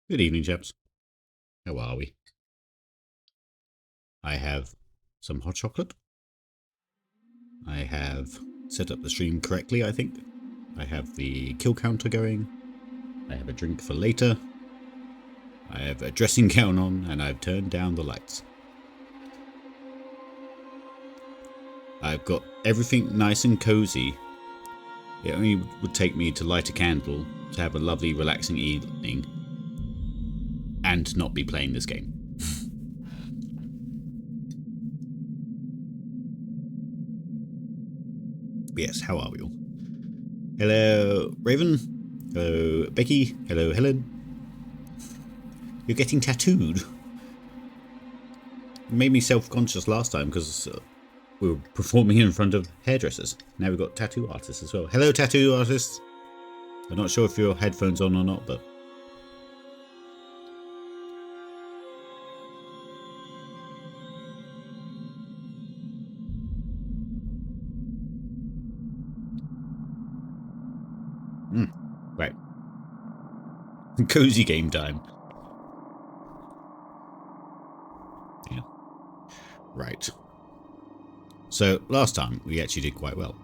Good evening, chaps. How are we? I have some hot chocolate. I have set up the stream correctly, I think. I have the kill counter going. I have a drink for later. I have a dressing gown on, and I've turned down the lights. I've got everything nice and cozy. It only would take me to light a candle to have a lovely, relaxing evening and not be playing this game. Yes, how are we all? Hello, Raven. Hello, Becky. Hello, Helen. You're getting tattooed. It made me self-conscious last time because we were performing in front of hairdressers. Now we've got tattoo artists as well. Hello, tattoo artists. I'm not sure if your headphones on or not, but... Right. Cozy game time. Yeah. Right. So, last time we actually did quite well.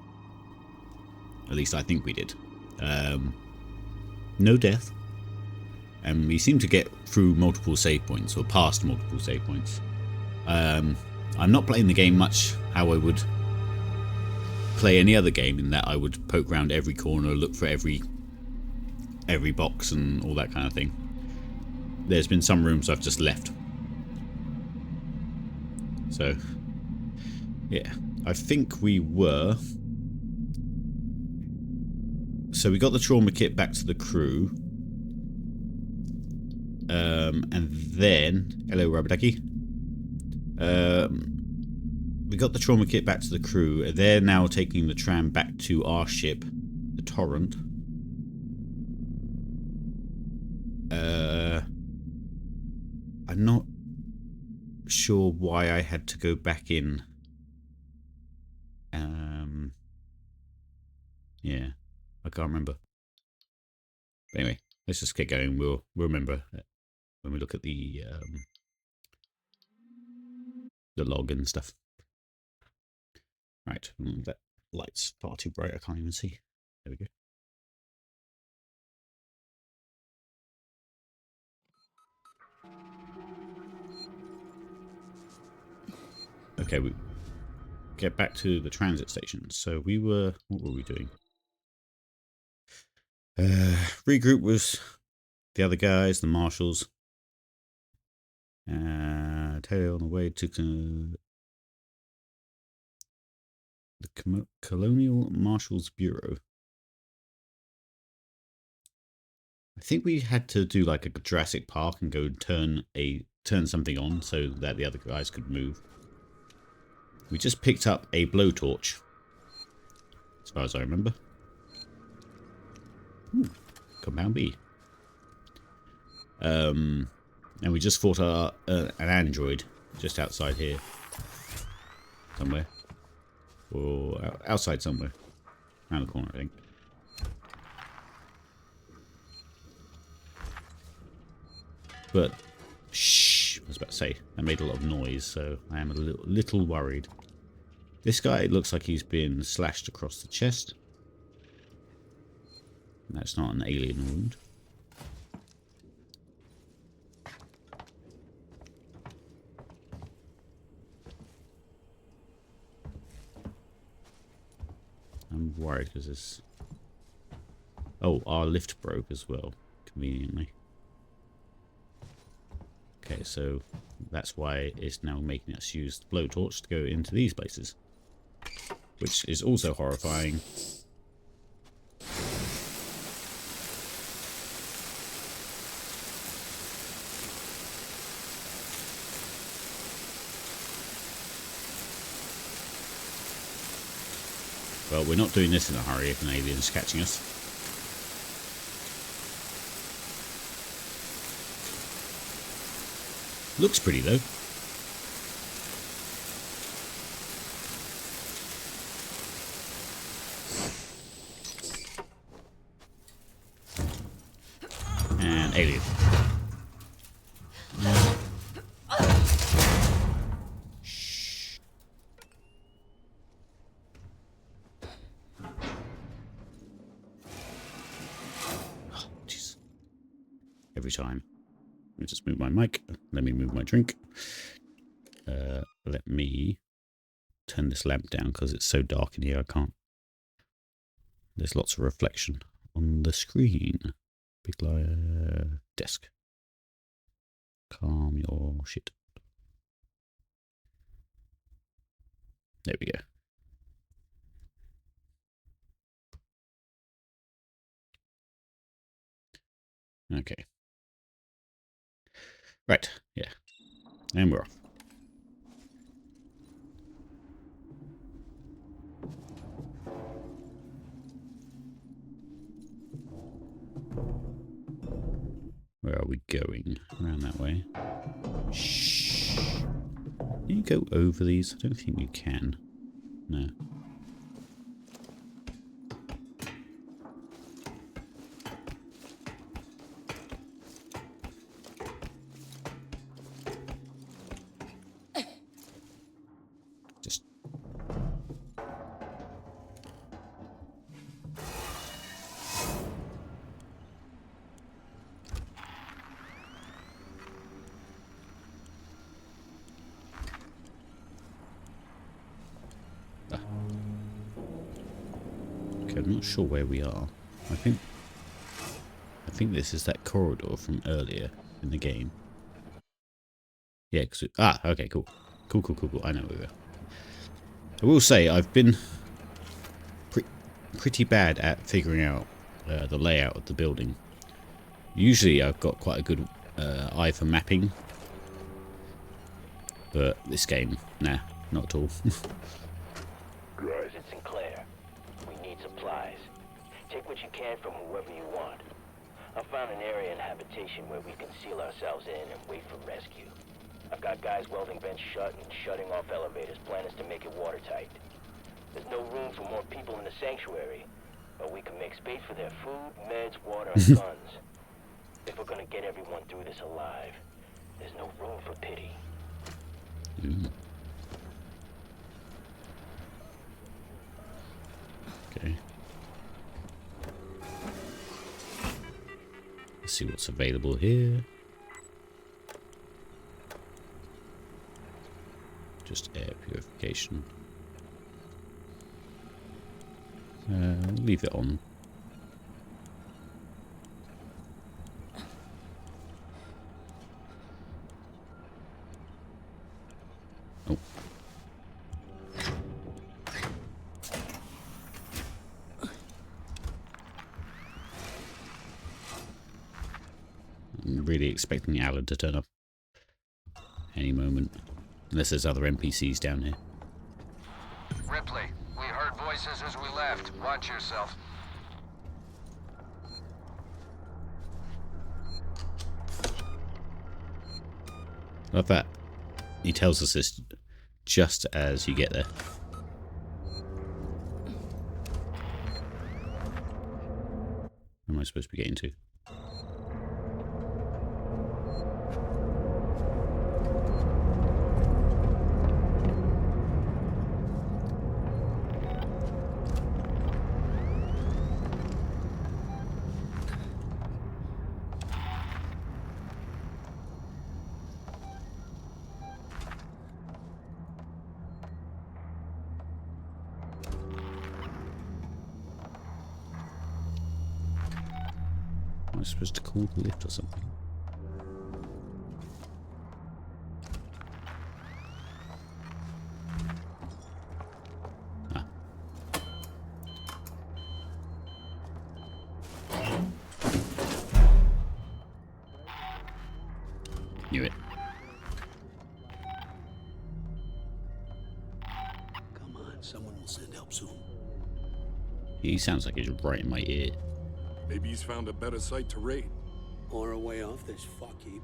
At least I think we did. No death. And we seem to get through multiple save points, or past multiple save points. I'm not playing the game much how I would play any other game, in that I would poke around every corner, look for every box and all that kind of thing. There's been some rooms I've just left. So, yeah. I think we were... So we got the trauma kit back to the crew. And then... Hello, Rubberducky. We got the trauma kit back to the crew. They're now taking the tram back to our ship, the Torrent. I'm not sure why I had to go back in. Yeah, I can't remember. But anyway, let's just get going. We'll remember when we look at the log and stuff. Right, that light's far too bright. I can't even see. There we go. Okay, we get back to the transit station. So we were... What were we doing? Regroup with the other guys, the marshals. Tail on the way to the Colonial Marshals Bureau. I think we had to do like a Jurassic Park and go turn something on so that the other guys could move. We just picked up a blowtorch, as far as I remember. Compound B. And we just fought an android just outside here. Somewhere. Or outside somewhere. Around the corner, I think. But, shh, I was about to say, that made a lot of noise, so I am a little worried. This guy looks like he's been slashed across the chest. And that's not an alien wound. I'm worried because this... Oh, our lift broke as well, conveniently. Okay, so that's why it's now making us use the blowtorch to go into these places. Which is also horrifying. Well, we're not doing this in a hurry if an alien's catching us. Looks pretty though. And alien. every time. Let me just move my mic. Let me move my drink. Let me turn this lamp down because it's so dark in here I can't. There's lots of reflection on the screen. Big desk. Calm your shit. There we go. Okay. Right, yeah. And we're off. Where are we going? Around that way. Shh. Can you go over these? I don't think you can. No. Just... Okay, I'm not sure where we are. I think this is that corridor from earlier in the game. Yeah, cause okay, cool. Cool. I know where we are. I will say I've been pretty bad at figuring out the layout of the building. Usually I've got quite a good eye for mapping, but this game, nah, not at all. It's Sinclair. We need supplies. Take what you can from whoever you want. I found an area in habitation where we can seal ourselves in and wait for rescue. I've got guys welding vents shut and shutting off elevators. Plan is to make it watertight. There's no room for more people in the sanctuary, but we can make space for their food, meds, water, and guns. If we're gonna get everyone through this alive, there's no room for pity. Okay. Let's see what's available here. Just air purification. Leave it on. Oh. I'm really expecting Alan to turn up any moment. Unless there's other NPCs down here. Ripley, we heard voices as we left. Watch yourself. Love that. He tells us this just as you get there. Where am I supposed to be getting to? Am I supposed to call the lift or something? Ah. Knew it. Come on, someone will send help soon. He sounds like he's right in my ear. Maybe he's found a better site to raid. Or a way off this fuck heap.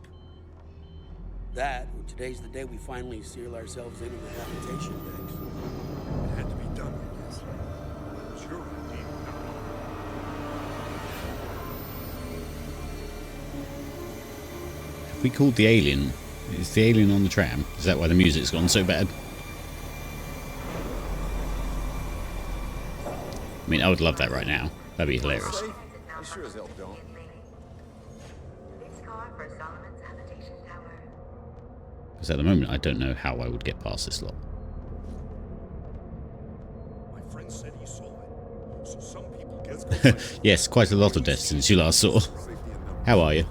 That, or today's the day we finally seal ourselves in the habitation decks. It had to be done, I guess. Sure, indeed. If we called the alien, is the alien on the tram? Is that why the music's gone so bad? I mean, I would love that right now. That'd be hilarious. I sure as hell don't. door for Solomon's habitation tower. Because at the moment, I don't know how I would get past this lot. My friend said he saw it. So some people get Yes, quite a lot of deaths since you last saw. How are you?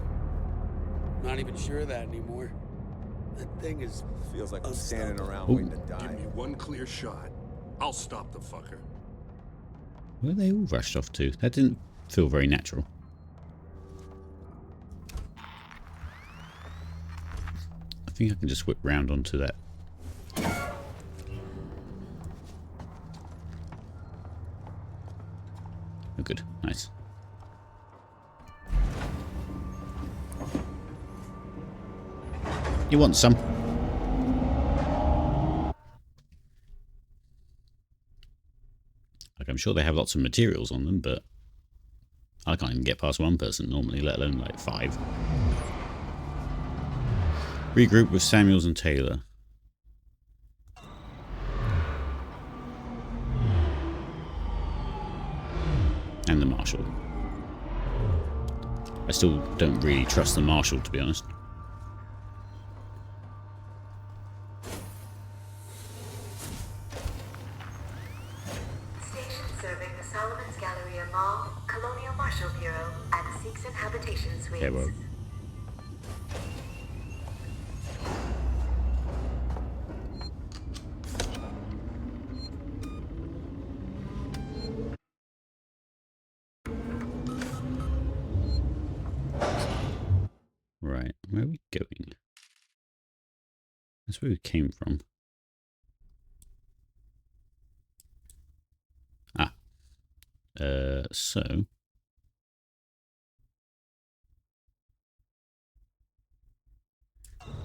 Not even sure of that anymore. That thing is Feels like I'm standing around Ooh. waiting to Give die. me one clear shot. I'll stop the fucker. Where they all rushed off to? That didn't feel very natural. I think I can just whip round onto that. Oh, good. Nice. You want some? Like, I'm sure they have lots of materials on them, but I can't even get past one person normally, let alone like 5. Regroup with Samuels and Taylor. And the Marshal. I still don't really trust the Marshal, to be honest. Station serving the Solomon's Galleria Mall, Colonial Marshal Bureau, and Seegson Habitation Suites. Okay, well. Right, where are we going? That's where we came from. Ah. So.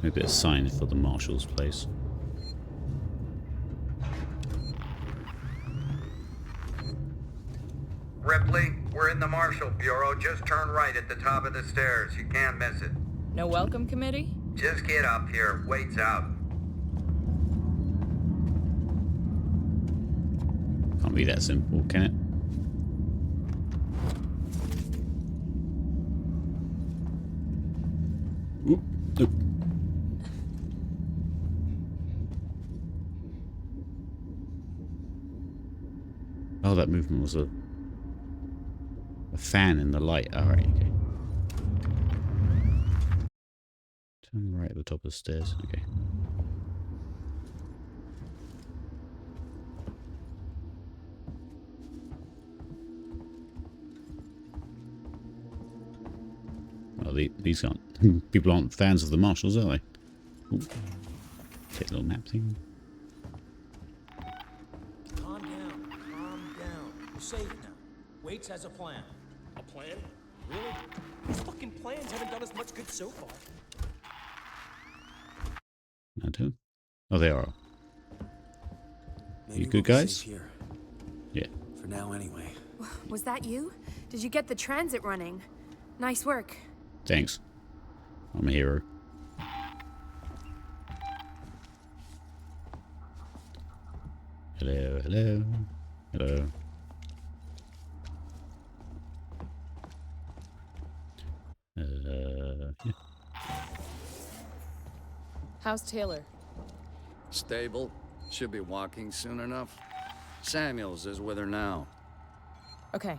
Maybe a sign for the Marshal's place. Ripley, we're in the Marshal Bureau. Just turn right at the top of the stairs. You can't miss it. No welcome committee? Just get up here. Wait's out. Can't be that simple, can it? Oop, oop. Oh, that movement was a fan in the light. Alright, okay. Turn right at the top of the stairs. Okay. Well, these aren't people aren't fans of the Marshals, are they? Ooh. Take a little nap thing. Calm down. Calm down. You're safe now. Waits has a plan. A plan? Really? These fucking plans haven't done us much good so far. I don't. Oh, they are. maybe You good we'll be guys? safe here. Yeah. For now, anyway. Was that you? Did you get the transit running? Nice work. Thanks. I'm a hero. Hello, hello, hello. Yeah. How's Taylor? Stable. Should be walking soon enough. Samuels is with her now. Okay.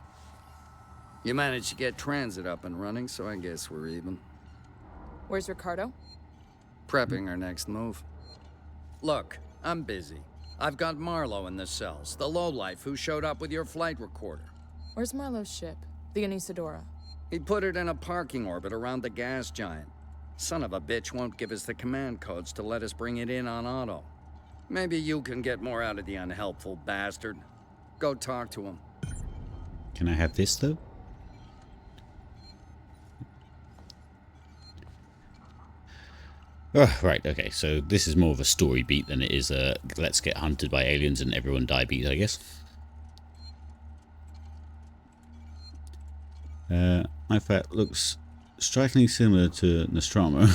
You managed to get transit up and running, so I guess we're even. Where's Ricardo? Prepping our next move. Look, I'm busy. I've got Marlowe in the cells, the lowlife who showed up with your flight recorder. Where's Marlowe's ship? The Anisadora. He put it in a parking orbit around the gas giant. Son of a bitch won't give us the command codes to let us bring it in on auto. Maybe you can get more out of the unhelpful bastard. Go talk to him. Can I have this though? Oh, right, okay, so this is more of a story beat than it is a let's get hunted by aliens and everyone die beat, I guess. IFAT looks strikingly similar to Nostromo,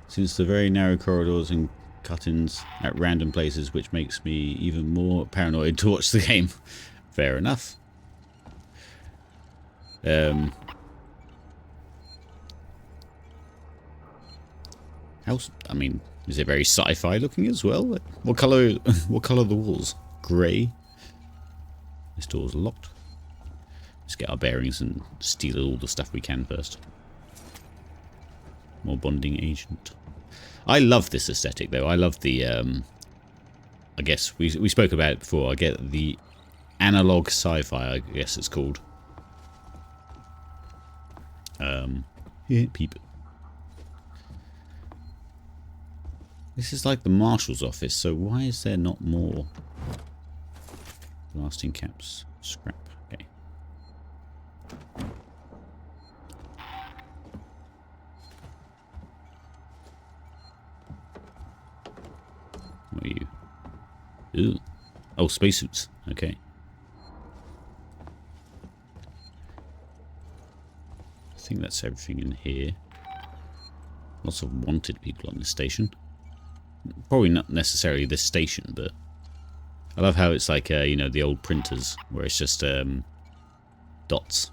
since the very narrow corridors and cut-ins at random places, which makes me even more paranoid to watch the game. Fair enough. I mean, is it very sci-fi looking as well? What color? What color are the walls? Grey. This door's locked. Let's get our bearings and steal all the stuff we can first. More bonding agent. I love this aesthetic though. I love the. I guess we spoke about it before. I get the analog sci-fi. I guess it's called. Yeah, people. This is like the marshal's office, so why is there not more lasting caps? Scrap. Okay. What are you? Ooh. Oh, spacesuits. Okay. I think that's everything in here. Lots of wanted people on this station. Probably not necessarily this station, but I love how it's like, you know, the old printers where it's just dots.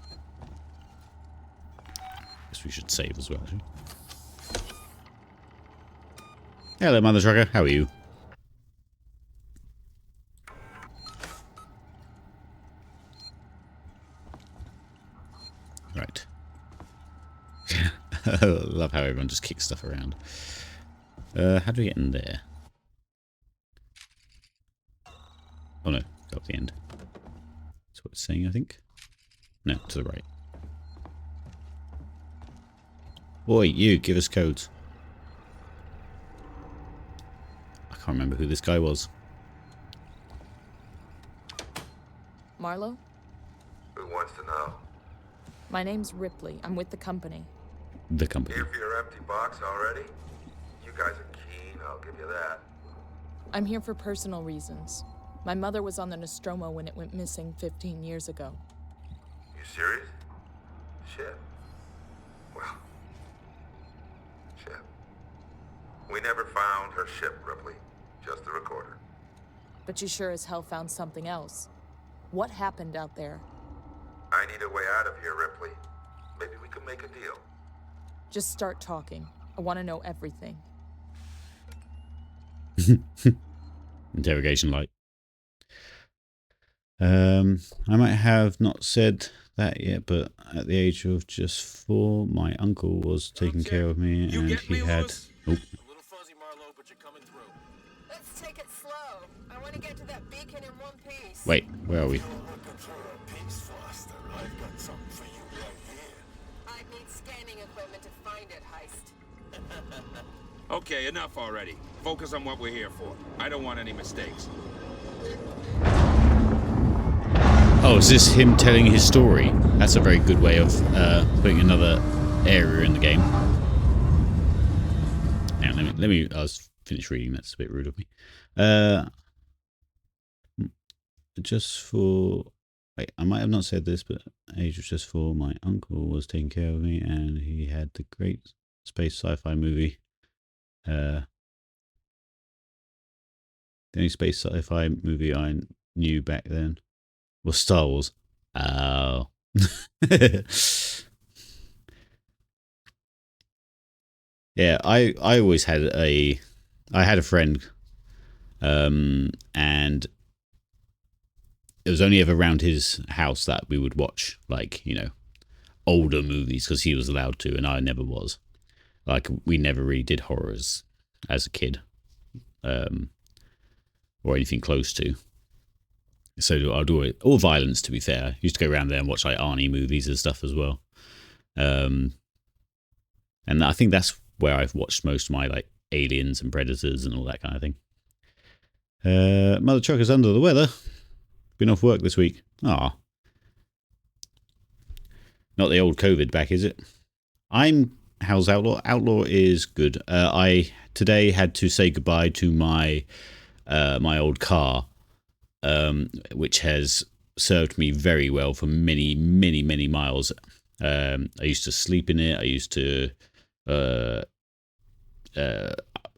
Guess we should save as well. Actually. Hello, Mother Trucker. How are you? Right. I love how everyone just kicks stuff around. How do we get in there? Oh no, go up the end. That's what it's saying, I think. No, to the right. Boy, you, give us codes. I can't remember who this guy was. Marlowe? Who wants to know? My name's Ripley. I'm with the company. The company. Here for your empty box already? You guys are keen, I'll give you that. I'm here for personal reasons. My mother was on the Nostromo when it went missing 15 years ago. You serious? Shit. Well. Shit. We never found her ship, Ripley. Just the recorder. But you sure as hell found something else. What happened out there? I need a way out of here, Ripley. Maybe we can make a deal. Just start talking. I want to know everything. Interrogation light. I might have not said that yet, but at the age of just 4, my uncle was taking care of me, and he had. Oh. Let's take it slow. I want to get to that beacon in one piece. Wait, where are we? I'd need scanning equipment to find it, Heist. Okay, enough already. Focus on what we're here for. I don't want any mistakes. Oh, is this him telling his story? That's a very good way of putting another area in the game. Now, let me. I was finished reading. That's a bit rude of me. Just for. Wait, I might have not said this, but age was just 4. My uncle was taking care of me, and he had the great space sci-fi movie. The only space sci-fi movie I knew back then was Star Wars. Oh. Yeah, I always had I had a friend, and it was only ever around his house that we would watch, like, you know, older movies, because he was allowed to and I never was. Like, we never really did horrors as a kid, or anything close to. So I'd do it, or violence, to be fair. I used to go around there and watch like Arnie movies and stuff as well. And I think that's where I've watched most of my like Aliens and Predators and all that kind of thing. Mother Trucker's under the weather. Been off work this week. Ah, not the old COVID back, is it? How's Outlaw? Outlaw is good. I today had to say goodbye to my my old car, which has served me very well for many, many, many miles. I used to sleep in it. I used to.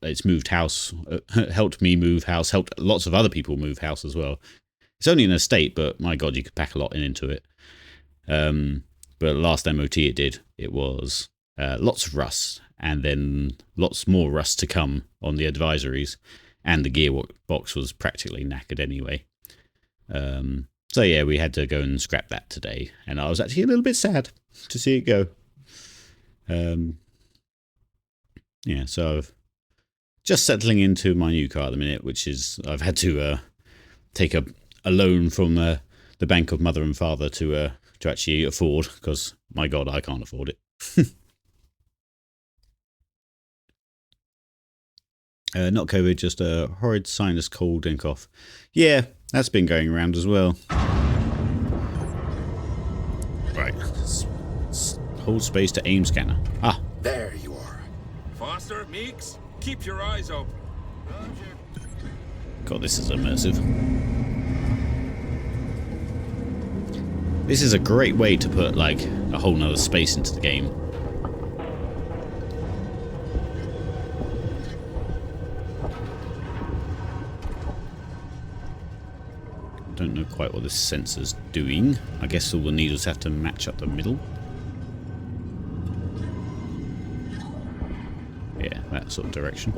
It's moved house, helped me move house, helped lots of other people move house as well. It's only an estate, but my God, you could pack a lot into it. But last MOT it did, it was lots of rust, and then lots more rust to come on the advisories, and the gearbox was practically knackered anyway. So yeah, we had to go and scrap that today, and I was actually a little bit sad to see it go. Yeah, so I've just settling into my new car at the minute, which is I've had to take a loan from the bank of mother and father to actually afford, because my God, I can't afford it. Not COVID, just a horrid sinus cold and cough. Yeah, that's been going around as well. Right, hold space to aim scanner. Ah, there you are. Foster, Meeks, keep your eyes open. God, this is immersive. This is a great way to put like a whole nother space into the game. Don't know quite what this sensor's doing. I guess all the needles have to match up the middle. Yeah, that sort of direction.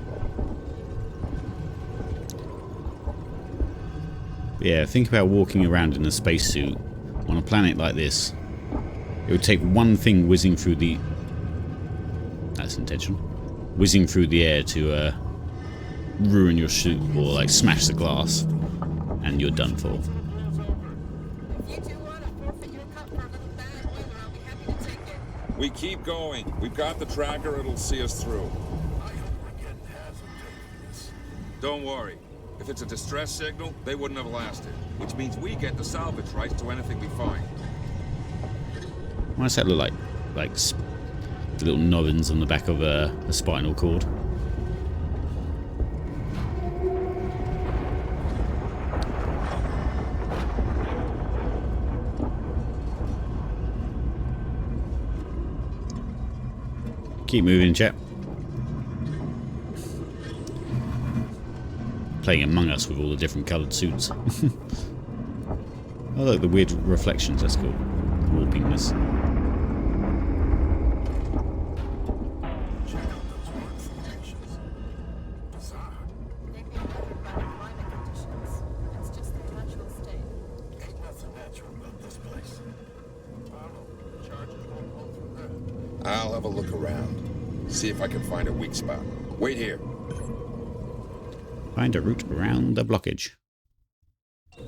But yeah, think about walking around in a spacesuit on a planet like this. It would take one thing whizzing through the... That's intentional. Whizzing through the air to ruin your suit or like smash the glass. And you're done for. We keep going. We've got the tracker. It'll see us through. Don't worry. If it's a distress signal, they wouldn't have lasted. Which means we get the salvage rights to anything we find. Why does that look like the little nubbins on the back of a spinal cord? Keep moving, chap. Playing Among Us with all the different coloured suits. Oh look, the weird reflections, that's cool. Warpingness. I'll have a look around. See if I can find a weak spot. Wait here. Find a route around the blockage.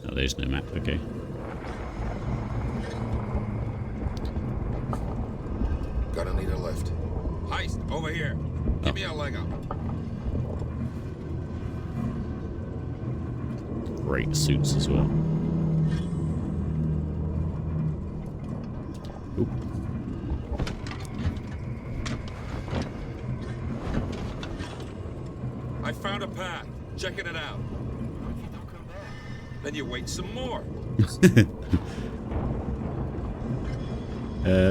Oh, there's no map, okay. Gonna need a lift. Heist, over here. Give me a leg up. Great suits as well. Oop. I found a path. Checking it out. Then you wait some more.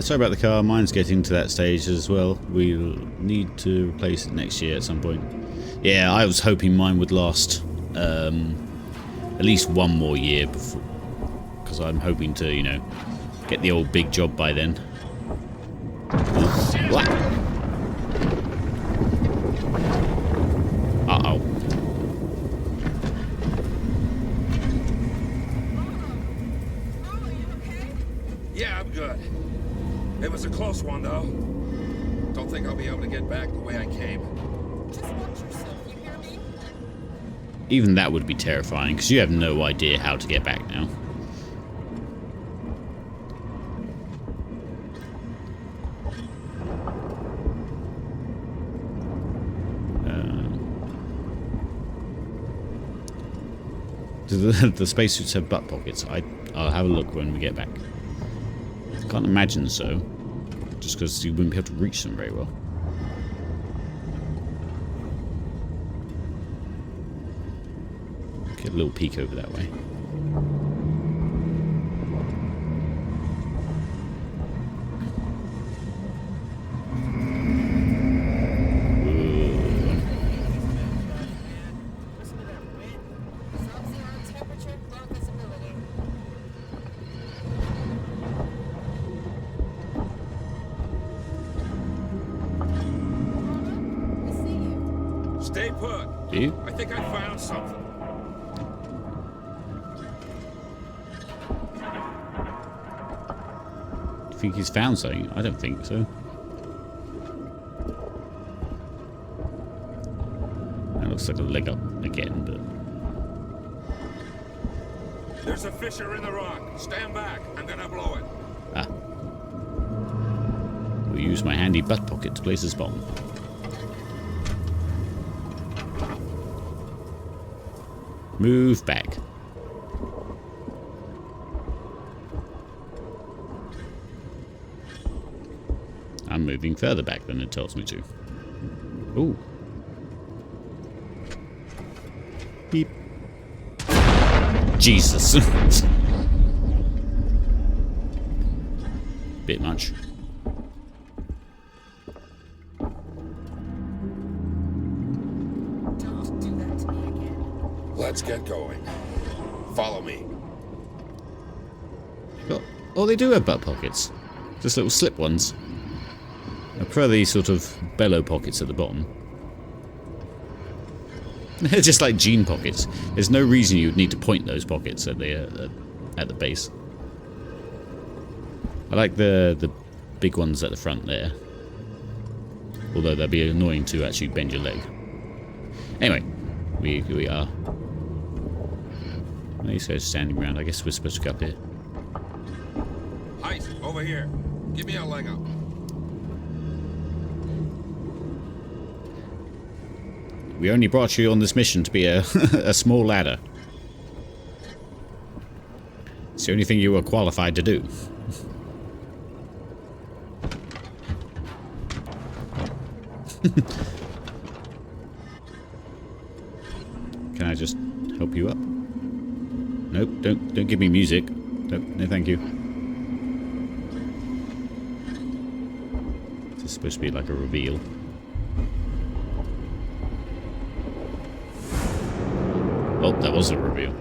Sorry about the car. Mine's getting to that stage as well. We'll need to replace it next year at some point. Yeah, I was hoping mine would last at least one more year before, because I'm hoping to, you know, get the old big job by then. What? Uh-oh. Yeah, I'm good. It was a close one, though. Don't think I'll be able to get back the way I came. Just watch yourself, you hear me? Even that would be terrifying, because you have no idea how to get back now. Do the spacesuits have butt pockets? I'll have a look when we get back. Can't imagine so, just because you wouldn't be able to reach them very well. Get a little peek over that way. Stay put. Do you? I think I found something. Do you think he's found something? I don't think so. That looks like a leg up again, but... There's a fissure in the rock. Stand back. I'm gonna blow it. Ah. We'll use my handy butt pocket to place this bomb. Move back. I'm moving further back than it tells me to. Ooh. Beep. Jesus. Bit much. Don't do that to me again. Let's get going. Follow me. Oh, they do have butt pockets. Just little slip ones. I prefer these sort of bellow pockets at the bottom. They're just like jean pockets. There's no reason you'd need to point those pockets at the base. I like the big ones at the front there. Although they'd be annoying to actually bend your leg. Anyway, we are. These guys standing around. I guess we're supposed to go up here. Height, over here. Give me a leg up. We only brought you on this mission to be a small ladder. It's the only thing you were qualified to do. Can I just help you up? Nope, don't give me music. No, thank you. This is supposed to be like a reveal. Oh, that was a reveal.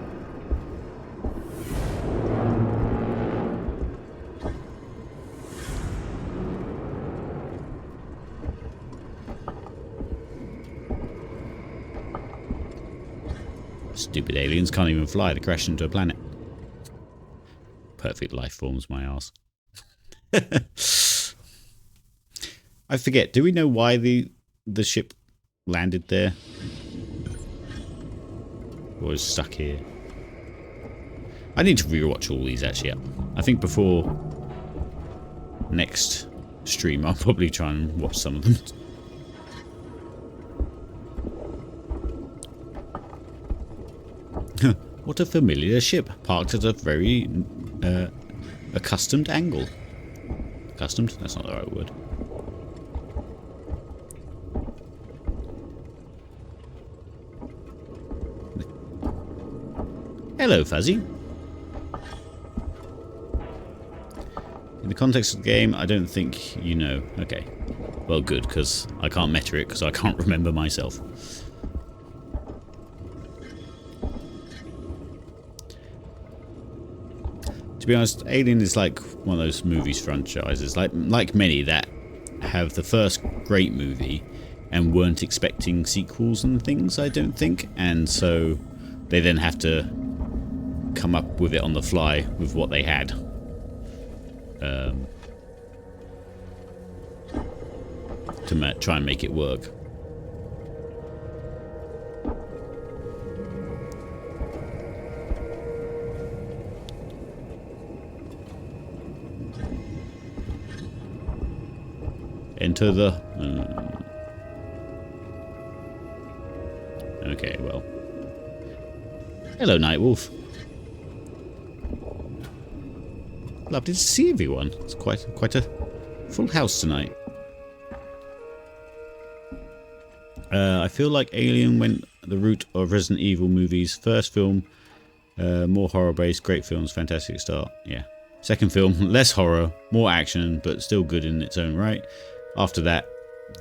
Stupid aliens can't even fly. They crash into a planet. Perfect life forms, my arse. I forget. Do we know why the ship landed there? Or is stuck here? I need to rewatch all these actually. I think before next stream I'll probably try and watch some of them. What a familiar ship, parked at a very accustomed angle. Accustomed? That's not the right word. Hello, Fuzzy. In the context of the game, I don't think you know. Okay. Well, good, because I can't meta it, because I can't remember myself. To be honest, Alien is like one of those movies franchises, like many that have the first great movie and weren't expecting sequels and things, I don't think, and so they then have to come up with it on the fly with what they had. To try and make it work. Enter the... Okay, well. Hello, Nightwolf. Lovely to see everyone. It's quite a full house tonight. I feel like Alien went the route of Resident Evil movies. First film, more horror-based, great films, fantastic start. Yeah. Second film, less horror, more action, but still good in its own right. After that,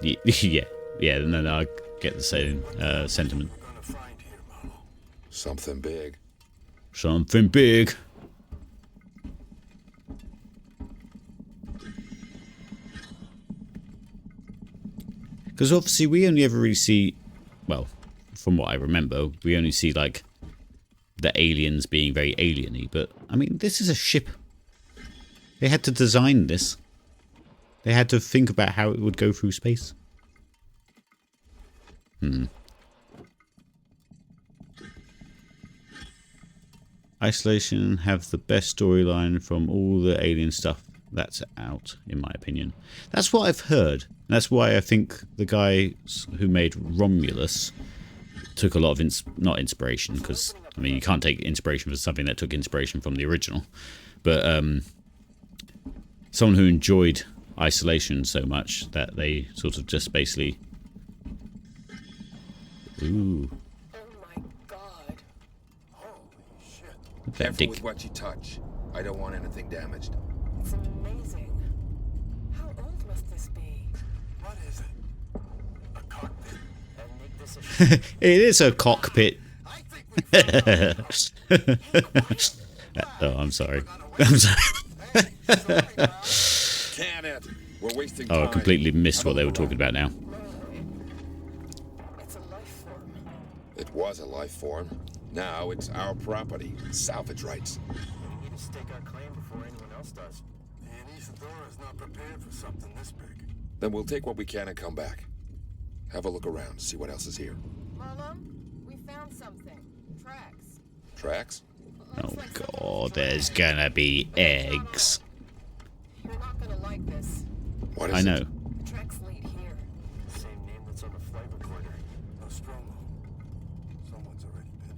yeah, no, I get the same sentiment. Something big. Something big. Because obviously we only ever really see well, from what I remember, we only see like the aliens being very alien-y, but I mean, this is a ship. They had to design this. They had to think about how it would go through space. Isolation have the best storyline from all the alien stuff that's out, in my opinion. That's what I've heard. That's why I think the guys who made Romulus took a lot of not inspiration, because I mean you can't take inspiration for something that took inspiration from the original, but someone who enjoyed Isolation so much that they sort of just basically. Ooh. Oh my god. Careful with what you touch. I don't want anything damaged. It's amazing. How old must this be? What is it? A cockpit? And make this a It is a cockpit. Oh, I'm sorry. I'm sorry. Can it? We're wasting Oh, time. I completely missed what they were talking about now. It's a life form. It was a life form. Now it's our property. Salvage rights. We need to stake our claim before anyone else does. And Isadora is not prepared for something this big. Then we'll take what we can and come back. Have a look around, see what else is here. Marlon, we found something. Tracks. Tracks? Oh god, there's gonna be eggs. You're not gonna like this. What is I know. The tracks lead here. Same name that's on the flight recorder. Nostromo. Someone's already been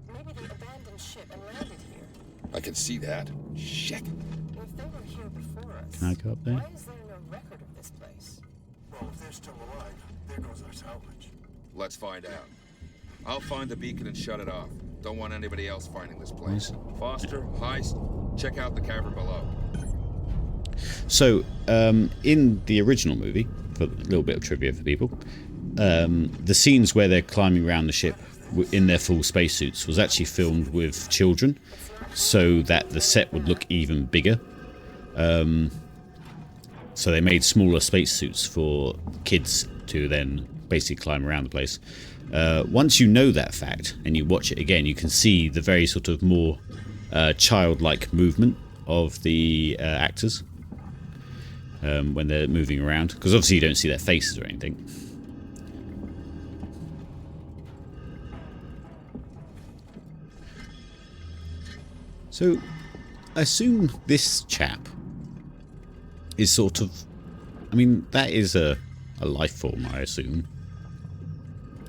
here. Maybe they abandoned ship and landed here. I can see that. Shit. If they were here before us, Can I go up there? why is there no record of this place? Well, if they're still alive, there goes our salvage. Let's find out. I'll find the beacon and shut it off. Don't want anybody else finding this place. Foster, Heist, check out the cavern below. So, in the original movie, for a little bit of trivia for people, the scenes where they're climbing around the ship in their full spacesuits was actually filmed with children, so that the set would look even bigger. So they made smaller spacesuits for kids to then basically climb around the place. Once you know that fact and you watch it again, you can see the very sort of more childlike movement of the actors when they're moving around, because obviously you don't see their faces or anything. So I assume this chap is sort of, I mean, that is a life form, I assume.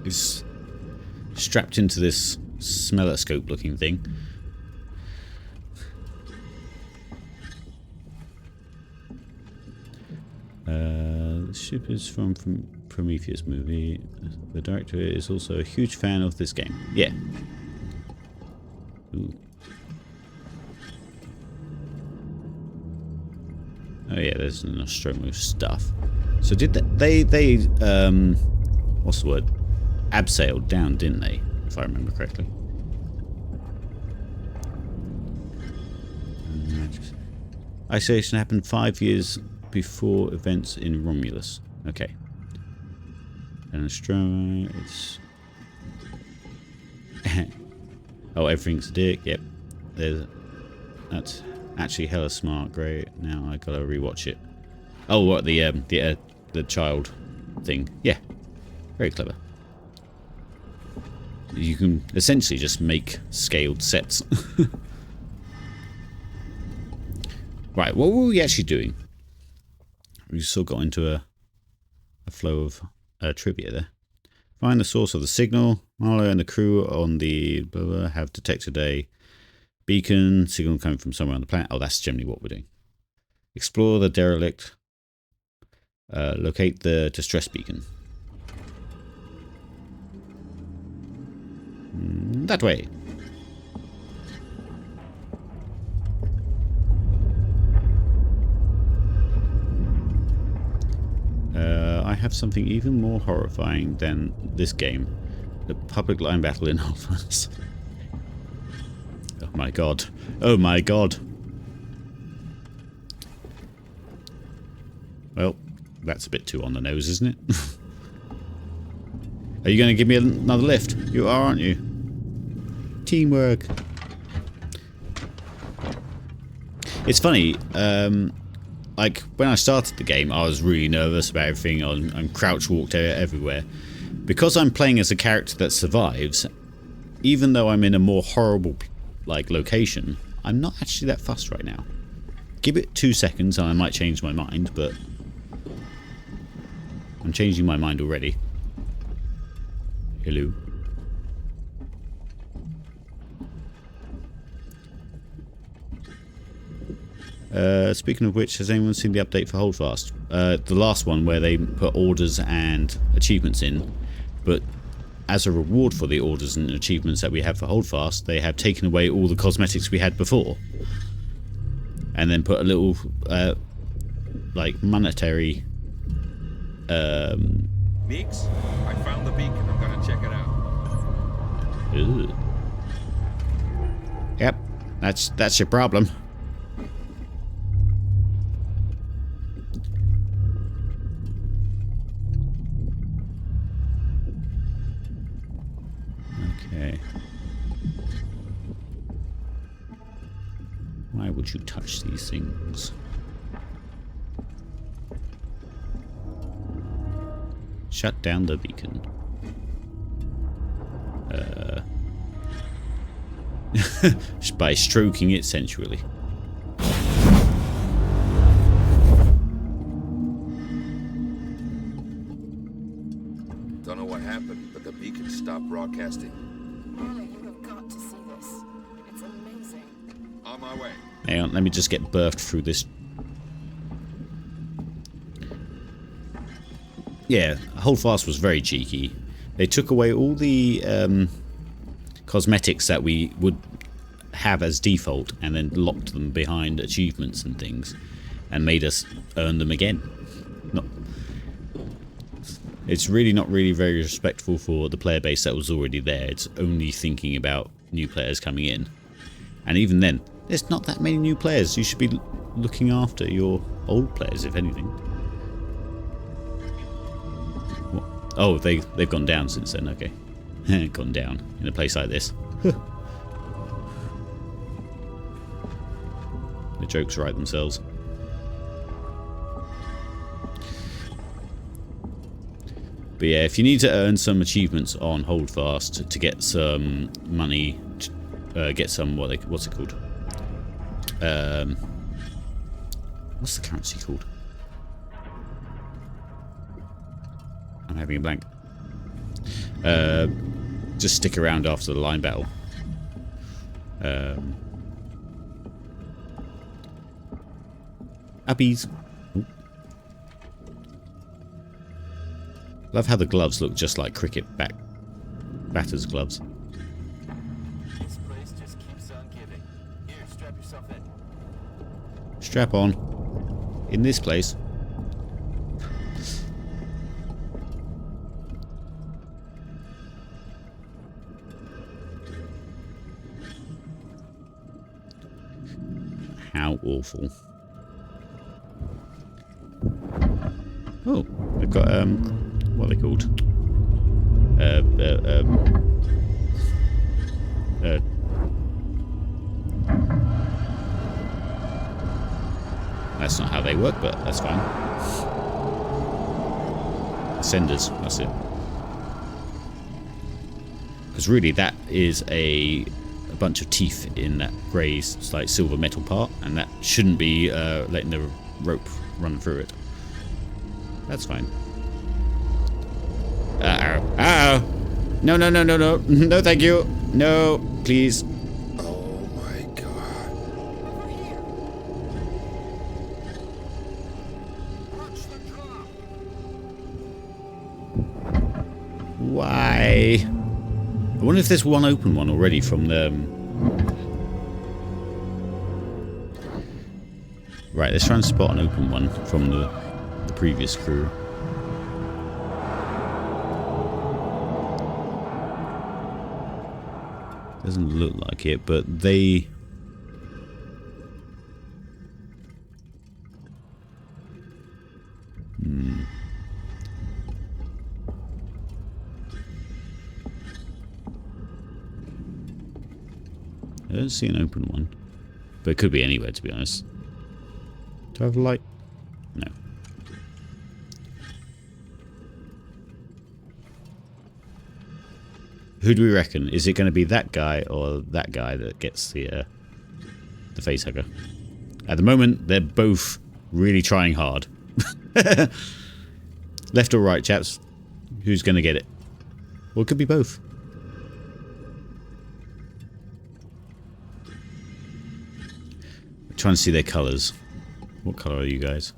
Is strapped into this smelloscope looking thing. The ship is from Prometheus movie. The director is also a huge fan of this game. Yeah. Ooh. Oh yeah, there's Nostromo stuff. So did they what's the word? Abseiled down, didn't they? If I remember correctly. Isolation happened 5 years before events in Romulus. Okay. And Nostromo, it's oh, everything's a dick. Yep. That's actually hella smart. Great. Now I gotta rewatch it. Oh, what the child thing? Yeah. Very clever. You can essentially just make scaled sets. Right, what were we actually doing? We still got into a flow of trivia there. Find the source of the signal. Marlowe and the crew on the blah, blah, have detected a beacon. Signal coming from somewhere on the planet. Oh, that's generally what we're doing. Explore the derelict. Locate the distress beacon. That way. I have something even more horrifying than this game. The public line battle in Half-Life. Oh my god. Oh my god. Well, that's a bit too on the nose, isn't it? Are you going to give me another lift? You are, aren't you? Teamwork. It's funny, like when I started the game I was really nervous about everything. I'm crouch walked everywhere. Because I'm playing as a character that survives, even though I'm in a more horrible like location, I'm not actually that fussed right now. Give it 2 seconds and I might change my mind, but I'm changing my mind already. Hello. Speaking of which, has anyone seen the update for Holdfast? The last one where they put orders and achievements in, but as a reward for the orders and achievements that we have for Holdfast, they have taken away all the cosmetics we had before. And then put a little, like, monetary... Meeks, I found the beacon. I'm gonna check it out. Ugh. Yep, that's your problem. Okay. Why would you touch these things? Shut down the beacon. By stroking it sensually. Don't know what happened, but the beacon stopped broadcasting. Really, you have got to see this. It's amazing. On my way. Hang on, let me just get birthed through this. Yeah, Holdfast was very cheeky. They took away all the cosmetics that we would have as default and then locked them behind achievements and things and made us earn them again. It's really not really very respectful for the player base that was already there. It's only thinking about new players coming in. And even then, there's not that many new players. You should be looking after your old players, if anything. What? Oh, they've gone down since then, okay. Gone down in a place like this. The jokes write themselves. But yeah, if you need to earn some achievements on Holdfast to get some money, get some what's it called? What's the currency called? I'm having a blank. Just stick around after the line battle. Uppies. Love how the gloves look just like cricket batter's gloves. This place just keeps on giving. Here, strap yourself in. Strap on. In this place. How awful. Oh, they've got what are they called? That's not how they work, but that's fine. Senders, that's it. Because really, that is a bunch of teeth in that grey, like silver metal part, and that shouldn't be letting the rope run through it. That's fine. Uh-oh. Uh-oh. No, no, no, no, no. No, thank you. No, please. Oh my god. Why? I wonder if there's one open one already from the... Right, let's try and spot an open one from the previous crew. Doesn't look like it, but they... don't see an open one. But it could be anywhere, to be honest. Do I have a light? No. Who do we reckon? Is it going to be that guy or that guy that gets the facehugger? At the moment, they're both really trying hard. Left or right, chaps? Who's going to get it? Well, it could be both. I'm trying to see their colours. What colour are you guys?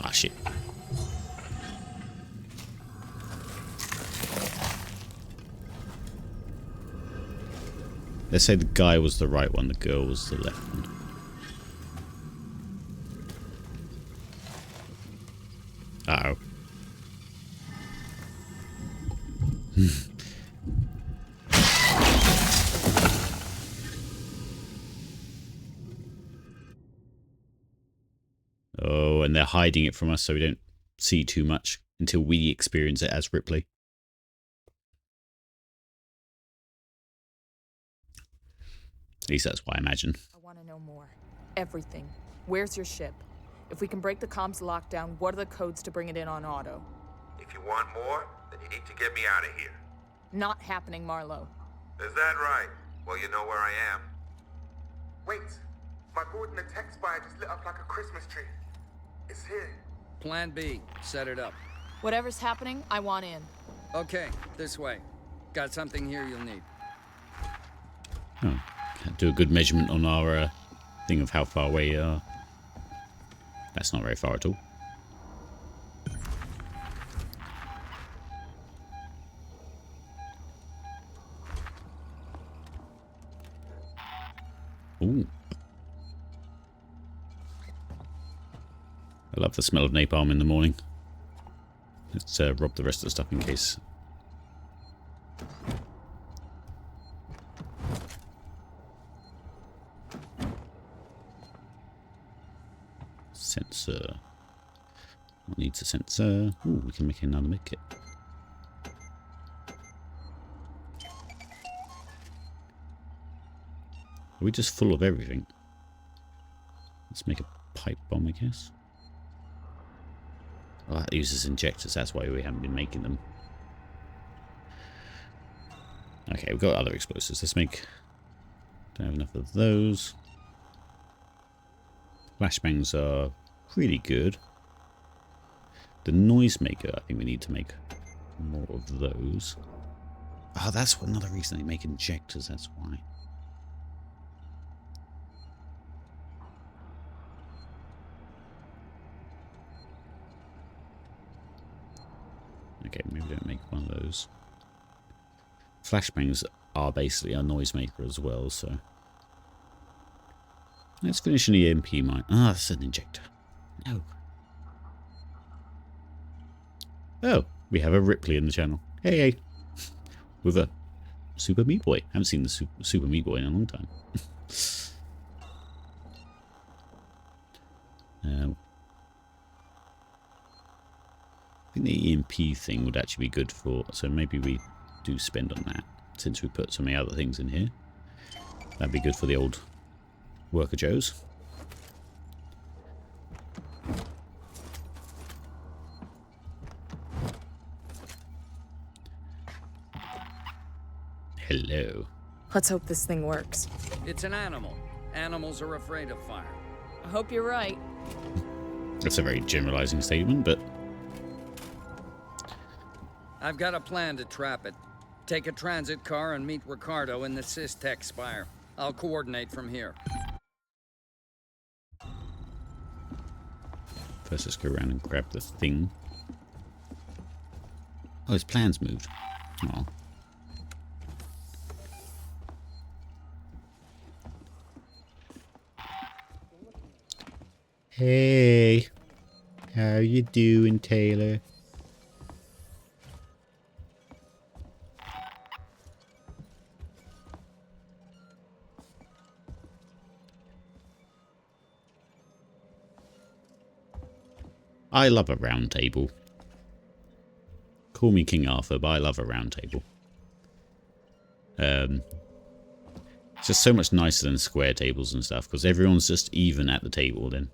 Ah, shit. Let's say the guy was the right one, the girl was the left one. Uh-oh. Oh, and they're hiding it from us so we don't see too much until we experience it as Ripley. At least that's what I imagine. I want to know more. Everything. Where's your ship? If we can break the comms lockdown, what are the codes to bring it in on auto? If you want more, then you need to get me out of here. Not happening, Marlowe. Is that right? Well, you know where I am. Wait. My board in the tech spire just lit up like a Christmas tree. It's here. Plan B. Set it up. Whatever's happening, I want in. Okay, this way. Got something here you'll need. Oh, can't do a good measurement on our thing of how far away you are. That's not very far at all. Ooh. I love the smell of napalm in the morning. Let's rob the rest of the stuff in case. Sensor. What needs a sensor? Ooh, we can make another medkit. Are we just full of everything? Let's make a pipe bomb, I guess. Oh, that uses injectors, that's why we haven't been making them. Okay, we've got other explosives. Let's make... Don't have enough of those. Flashbangs are pretty good. The noisemaker, I think we need to make more of those. Oh, that's another reason they make injectors, that's why. Okay, maybe don't make one of those. Flashbangs are basically a noisemaker as well, so... Let's finish an EMP mine. Ah, that's an injector. No. Oh, we have a Ripley in the channel. Hey. With a Super Meat Boy. Haven't seen the Super Meat Boy in a long time. I think the EMP thing would actually be good for... So maybe we do spend on that. Since we put so many other things in here. That'd be good for the old... Worker Joes. Hello. Let's hope this thing works. It's an animal. Animals are afraid of fire. I hope you're right. That's a very generalizing statement, but... I've got a plan to trap it. Take a transit car and meet Ricardo in the Systech Spire. I'll coordinate from here. First, let's go around and grab the thing. Oh, his plan's moved. Oh. Hey. How you doing, Taylor? I love a round table. Call me King Arthur, but I love a round table. It's just so much nicer than square tables and stuff, because everyone's just even at the table then.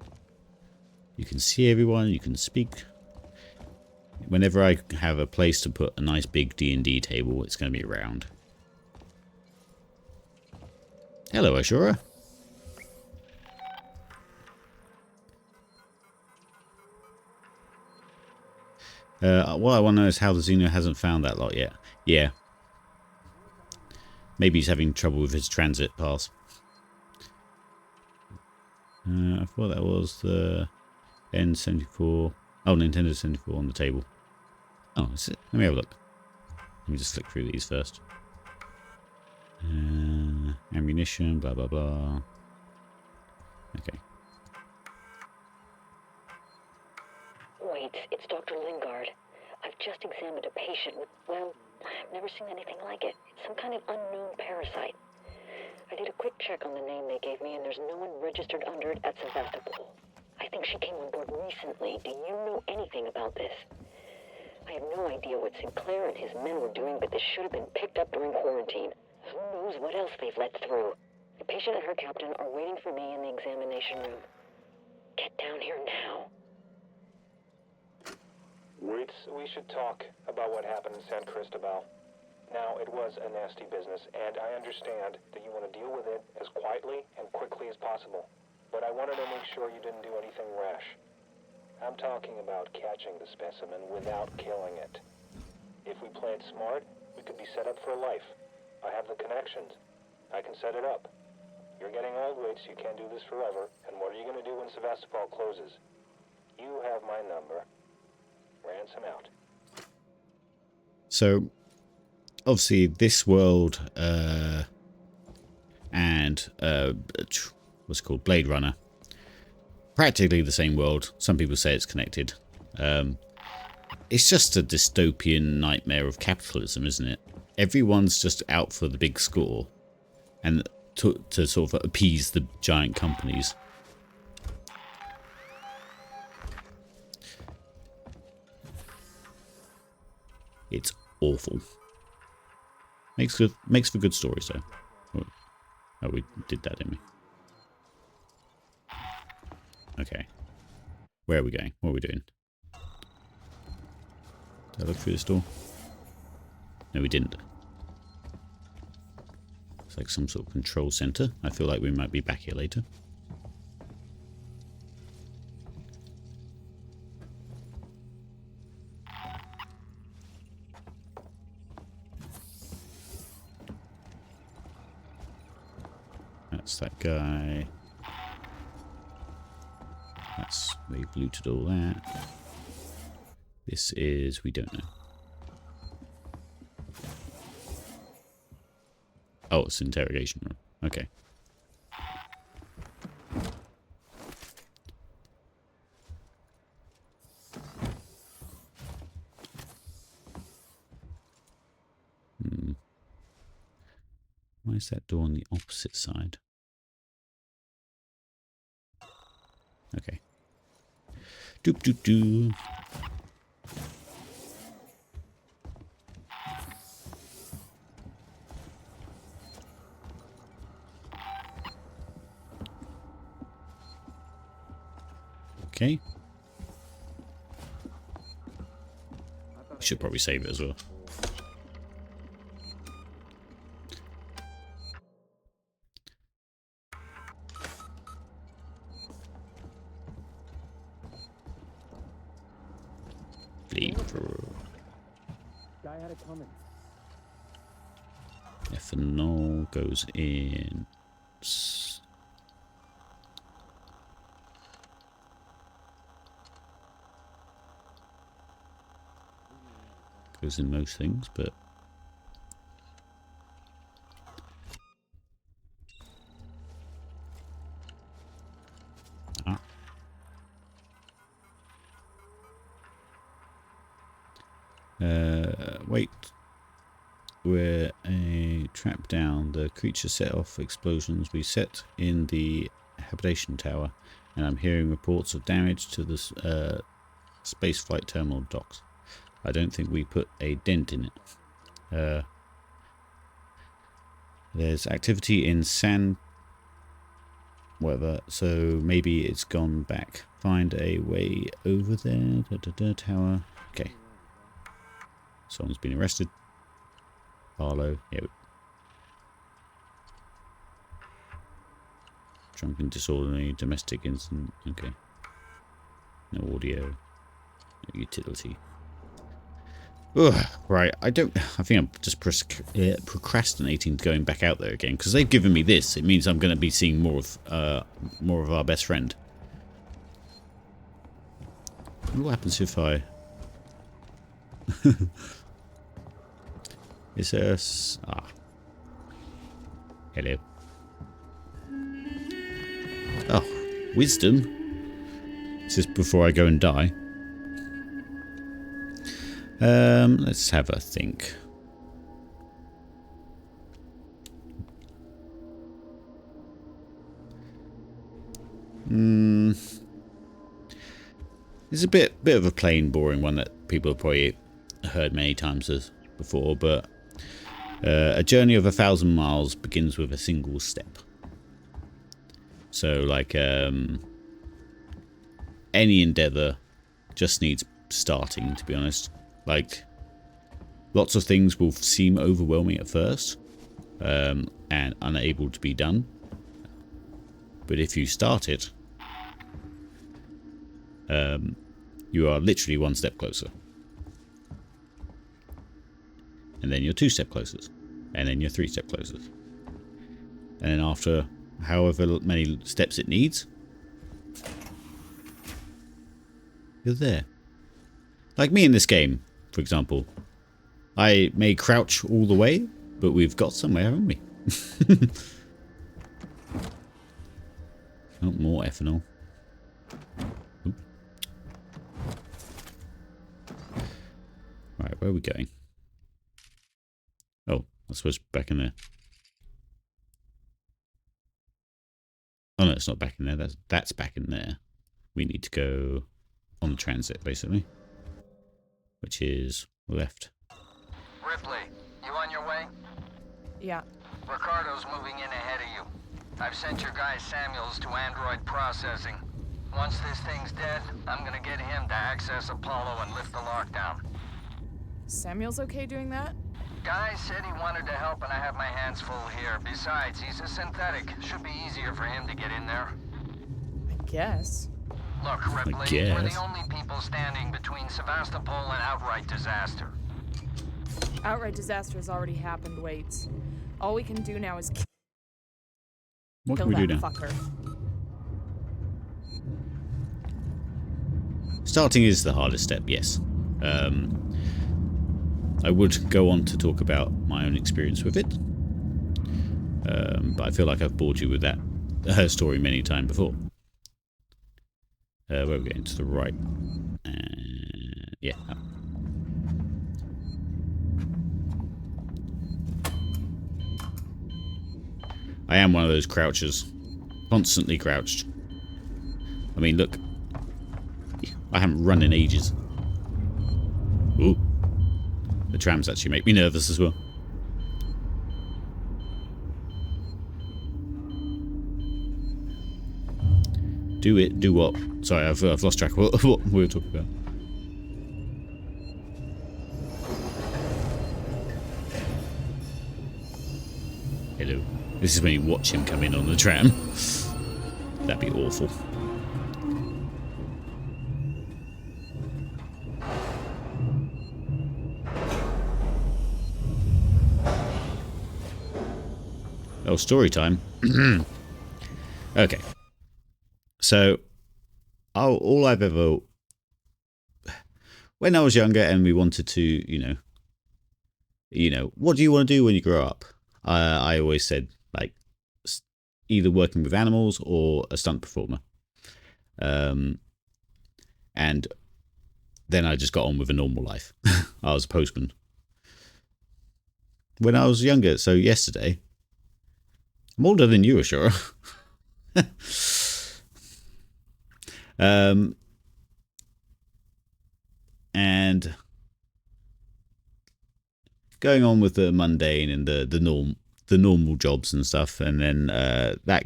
You can see everyone, you can speak. Whenever I have a place to put a nice big D&D table, it's going to be round. Hello, Ashura. What I want to know is how the Xeno hasn't found that lot yet. Yeah. Maybe he's having trouble with his transit pass. I thought that was the N74. Oh, Nintendo 74 on the table. Oh, is it? Let me have a look. Let me just flick through these first. Ammunition, blah, blah, blah. Okay. Wait, it's Dr. Lingard. I've just examined a patient with, well, I've never seen anything like it. It's some kind of unknown parasite. I did a quick check on the name they gave me, and there's no one registered under it at Sevastopol. I think she came on board recently. Do you know anything about this? I have no idea what Sinclair and his men were doing, but this should have been picked up during quarantine. Who knows what else they've let through? The patient and her captain are waiting for me in the examination room. Get down here now. Waits, we should talk about what happened in San Cristobal. Now, it was a nasty business, and I understand that you want to deal with it as quietly and quickly as possible. But I wanted to make sure you didn't do anything rash. I'm talking about catching the specimen without killing it. If we play it smart, we could be set up for life. I have the connections. I can set it up. You're getting old, Waits, you can't do this forever. And what are you going to do when Sevastopol closes? You have my number. Ransom out. So, obviously, this world and what's it called, Blade Runner, practically the same world. Some people say it's connected. It's just a dystopian nightmare of capitalism, isn't it? Everyone's just out for the big score, and to sort of appease the giant companies. It's awful. Makes for good stories, though. Oh, we did that, didn't we? Okay. Where are we going? What are we doing? Did I look through this door? No, we didn't. It's like some sort of control center. I feel like we might be back here later. That's that guy. That's, they've looted all that. This is, we don't know. Oh, it's an interrogation room. Okay. Why is that door on the opposite side? Okay. Doop doop doo. Okay. Should probably save it as well. Guy had it coming. Ethanol goes in. Goes in most things, but wait. We're a trap down. The creature set off explosions we set in the habitation tower, and I'm hearing reports of damage to the spaceflight terminal docks. I don't think we put a dent in it. There's activity in San... whatever, so maybe it's gone back. Find a way over there. Tower. Okay. Someone's been arrested. Barlow. Yeah. Drunken, disorderly, domestic incident. Okay. No audio. No utility. Ugh, right, I think I'm just procrastinating going back out there again because they've given me this. It means I'm going to be seeing more of our best friend. What happens if I? Is there? Hello. Oh, wisdom. This is before I go and die. Let's have a think. It's a bit of a plain, boring one that people have probably heard many times as before, but a journey of 1,000 miles begins with a single step. So, like, any endeavour just needs starting, to be honest. Like, lots of things will seem overwhelming at first and unable to be done. But if you start it, you are literally one step closer. And then you're 2 steps closer. And then you're 3 steps closer. And then after however many steps it needs, you're there. Like me in this game, for example. I may crouch all the way, but we've got somewhere, haven't we? Oh, more ethanol. Oop. Right, where are we going? Oh, I suppose back in there. Oh no, it's not back in there. That's back in there. We need to go on the transit, basically. Which is left. Ripley, you on your way? Yeah. Ricardo's moving in ahead of you. I've sent your guy Samuels to android processing. Once this thing's dead, I'm gonna get him to access Apollo and lift the lockdown. Samuel's okay doing that? Guy said he wanted to help and I have my hands full here. Besides, he's a synthetic. Should be easier for him to get in there. I guess. Look, Ripley, we're the only people standing between Sevastopol and outright disaster. Outright disaster has already happened, Waits. All we can do now is What kill can we that do now? fucker. Starting is the hardest step, yes. I would go on to talk about my own experience with it. But I feel like I've bored you with that story many times before. Where are we going? To the right. Yeah. I am one of those crouchers. Constantly crouched. I mean, look. I haven't run in ages. Ooh. The trams actually make me nervous as well. Do it. Do what? Sorry, I've lost track of what we were talking about. Hello. This is when you watch him come in on the tram. That'd be awful. Oh, story time. Okay. So, all I've ever... When I was younger and we wanted to, you know, what do you want to do when you grow up? I always said, like, either working with animals or a stunt performer. And then I just got on with a normal life. I was a postman. When I was younger, so yesterday... I'm older than you, Ashura. And going on with the mundane and the norm, the normal jobs and stuff, and then that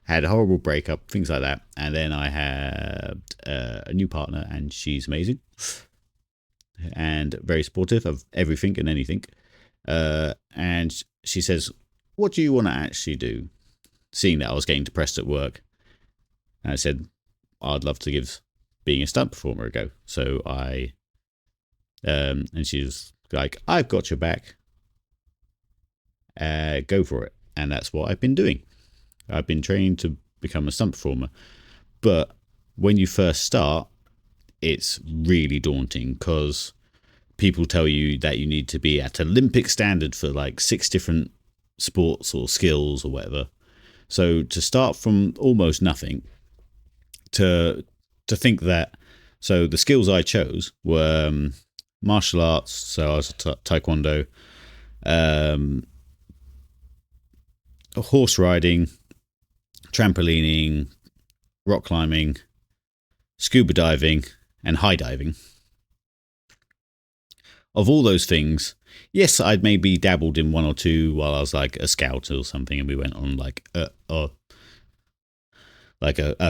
had a horrible breakup, things like that. And then I had a new partner, and she's amazing and very supportive of everything and anything. And she says, "What do you want to actually do?" Seeing that I was getting depressed at work, and I said, "I'd love to give being a stunt performer a go." So and she was like, "I've got your back. Go for it." And that's what I've been doing. I've been training to become a stunt performer. But when you first start, it's really daunting because people tell you that you need to be at Olympic standard for like 6 different sports or skills or whatever. So to start from almost nothing to think that, so the skills I chose were martial arts, so I was taekwondo, horse riding, trampolining, rock climbing, scuba diving, and high diving. Of all those things, yes, I'd maybe dabbled in 1 or 2 while I was like a scout or something, and we went on like a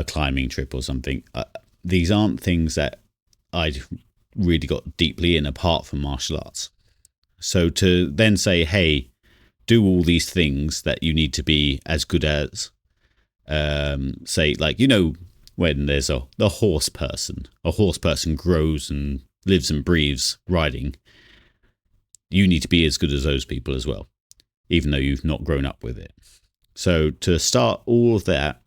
climbing trip or something. These aren't things that I'd really got deeply in apart from martial arts. So to then say, hey, do all these things that you need to be as good as, say, like, you know, when there's the horse person, a horse person grows and lives and breathes riding, you need to be as good as those people as well, even though you've not grown up with it. So to start all of that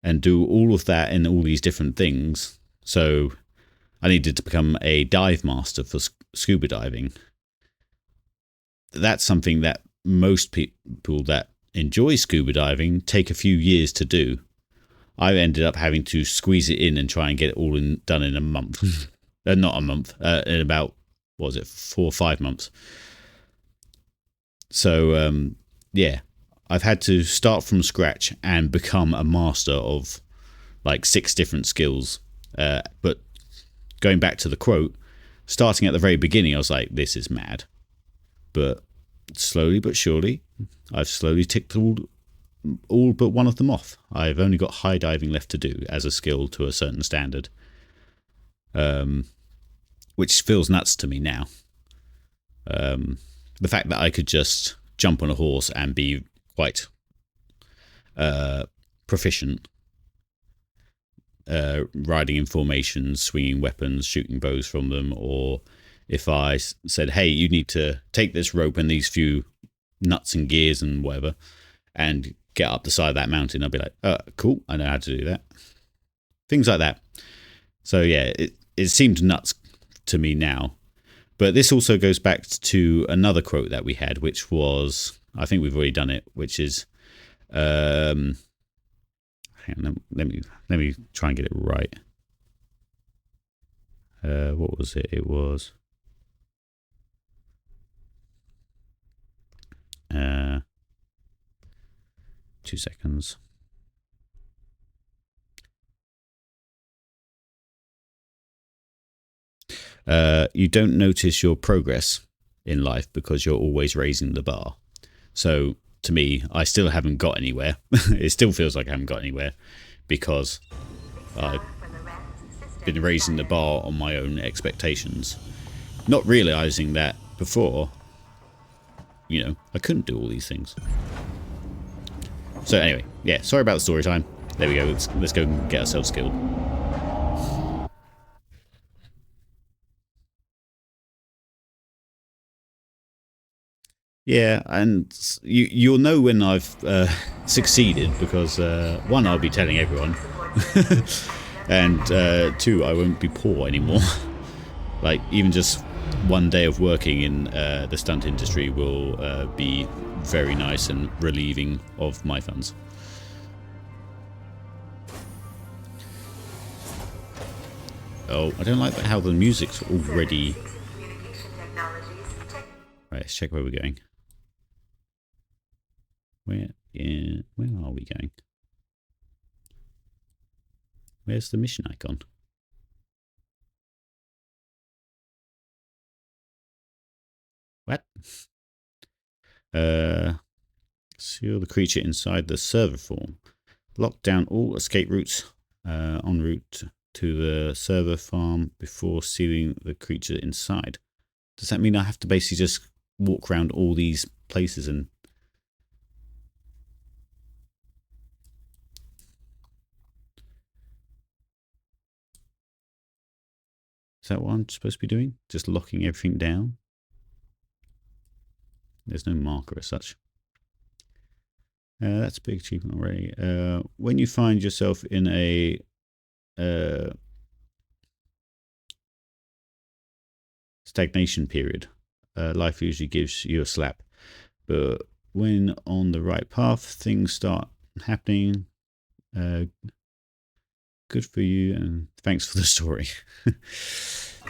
and do all of that in all these different things, so I needed to become a dive master for scuba diving. That's something that most people that enjoy scuba diving take a few years to do. I ended up having to squeeze it in and try and get it all done in a month. Not a month, in about, 4 or 5 months. So, yeah, I've had to start from scratch and become a master of like 6 different skills. But going back to the quote, starting at the very beginning, I was like, this is mad. But slowly but surely, I've slowly ticked all but one of them off. I've only got high diving left to do as a skill to a certain standard, which feels nuts to me now. The fact that I could just jump on a horse and be quite proficient, riding in formations, swinging weapons, shooting bows from them, or if I said, hey, you need to take this rope and these few nuts and gears and whatever and get up the side of that mountain, I'd be like, cool, I know how to do that. Things like that. So yeah, it seemed nuts to me now. But this also goes back to another quote that we had, which was, I think we've already done it, which is, hang on, let me try and get it right. What was it? It was 2 seconds. You don't notice your progress in life because you're always raising the bar. So to me, I still haven't got anywhere. It still feels like I haven't got anywhere because I've been raising the bar on my own expectations, not realizing that before, you know, I couldn't do all these things. So anyway, yeah, sorry about the story time. There we go. Let's go and get ourselves skilled. Yeah, and you'll know when I've succeeded because 1, I'll be telling everyone, and 2, I won't be poor anymore. Like even just one day of working in the stunt industry will be very nice and relieving of my funds. Oh, I don't like how the music's already... Right, let's check where we're going. Where are we going? Where's the mission icon? What? Seal the creature inside the server farm. Lock down all escape routes en route to the server farm before sealing the creature inside. Does that mean I have to basically just walk around all these places and... Is that what I'm supposed to be doing? Just locking everything down? There's no marker as such. That's a big achievement already. When you find yourself in a stagnation period, life usually gives you a slap. But when on the right path, things start happening. Good for you, and thanks for the story.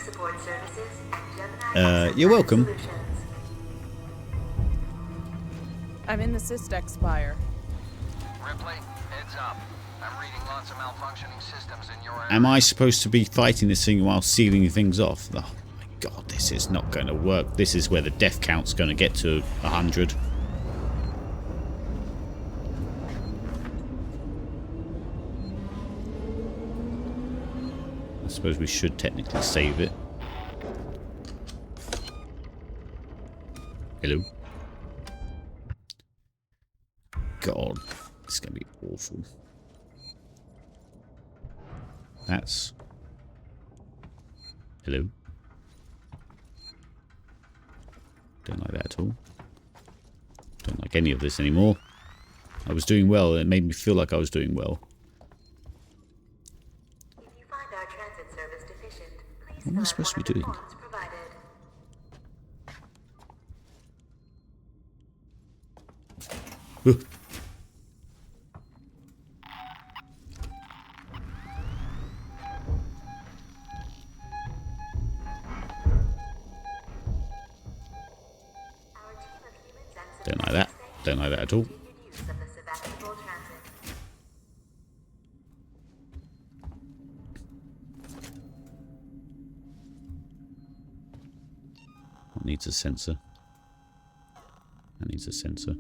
Support services and Gemini you're welcome. Solutions. I'm in the Systex Spire. Ripley, heads up. I'm reading lots of malfunctioning systems in your area. Am I supposed to be fighting this thing while sealing things off? Oh my god, this is not going to work. This is where the death count's going to get to 100. I suppose we should technically save it. Hello? God, this is going to be awful. That's... Hello? Don't like that at all. Don't like any of this anymore. I was doing well, and it made me feel like I was doing well. If you find our transit service deficient, please What am I supposed to be doing? Ugh. Don't like that. Don't like that at all. What needs a sensor? That needs a sensor.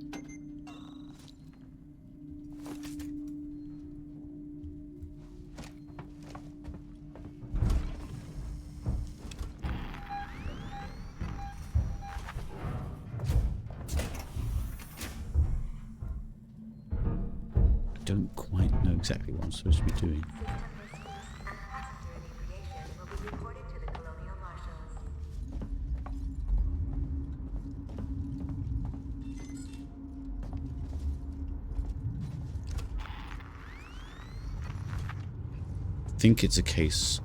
I don't quite know exactly what I'm supposed to be doing. I think it's a case...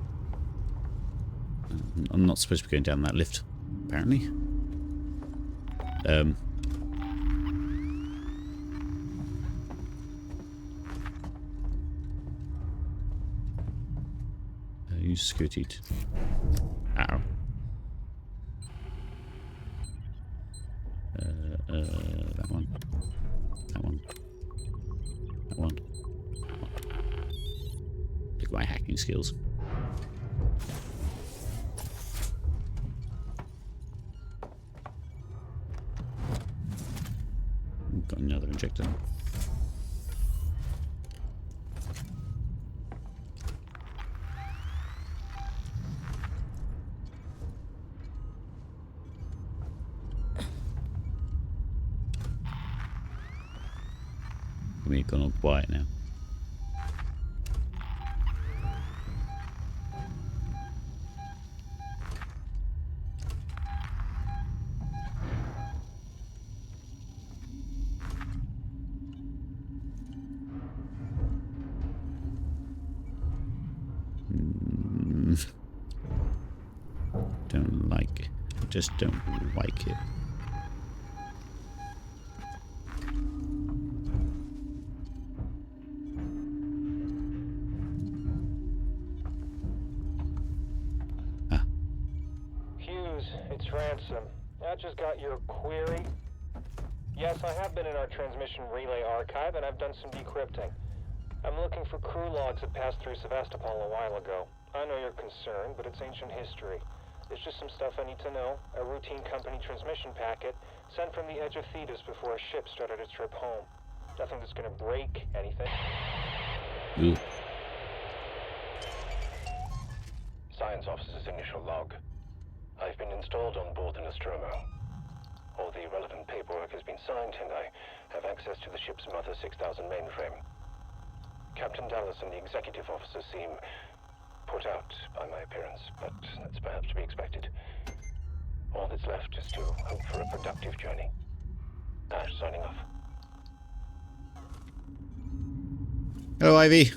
I'm not supposed to be going down that lift, apparently. Use security to... Ow. That one. That one. That one. Look at my hacking skills. Got another injector. We've gone all quiet now. Don't like it. Just don't like it. It's Ransom. I just got your query. Yes, I have been in our transmission relay archive, and I've done some decrypting. I'm looking for crew logs that passed through Sevastopol a while ago. I know you're concerned, but it's ancient history. It's just some stuff I need to know. A routine company transmission packet sent from the edge of Thetis before a ship started its trip home. Nothing that's gonna break anything. Ooh. Science officer's initial log. I've been installed on board the Nostromo. All the relevant paperwork has been signed, and I have access to the ship's Mother 6000 mainframe. Captain Dallas and the executive officer seem put out by my appearance, but that's perhaps to be expected. All that's left is to hope for a productive journey. Ash signing off. Hello, Ivy.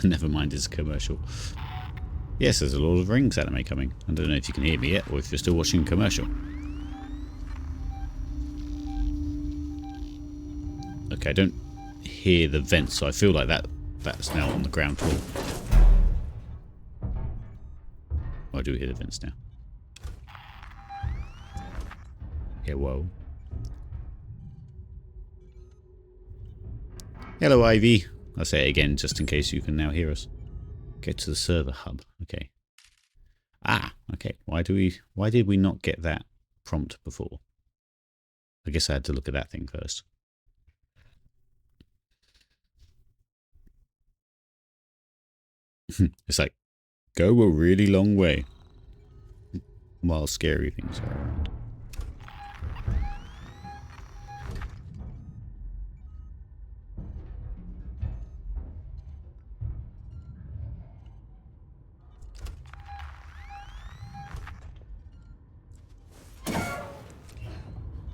Never mind, it's a commercial. Yes, there's a Lord of the Rings anime coming. I don't know if you can hear me yet, or if you're still watching a commercial. Okay, I don't hear the vents, so I feel like that's now on the ground floor. Oh, I do hear the vents now. Yeah, whoa. Hello, Ivy. I'll say it again just in case you can now hear us. Get to the server hub. Okay. Ah, okay. Why did we not get that prompt before? I guess I had to look at that thing first. It's like, go a really long way while scary things are around.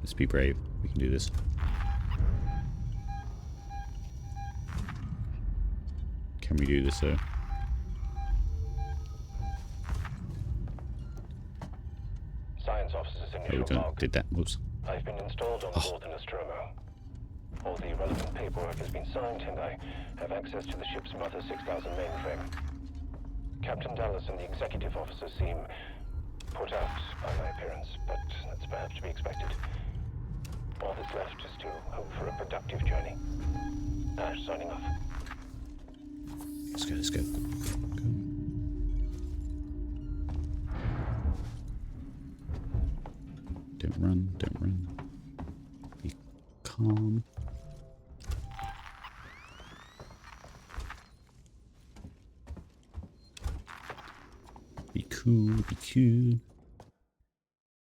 Let's be brave. We can do this. Can we do this though? Science officer's Oh, initial we log. did that. Whoops. I've been installed on board the Nostromo. All the relevant paperwork has been signed, and I have access to the ship's Mother 6000 mainframe. Captain Dallas and the executive officer seem put out by my appearance, but that's perhaps to be expected. All that's left is to hope for a productive journey. Ash signing off. Let's go, let's go. Don't run, don't run. Be calm. Be cool, be cool.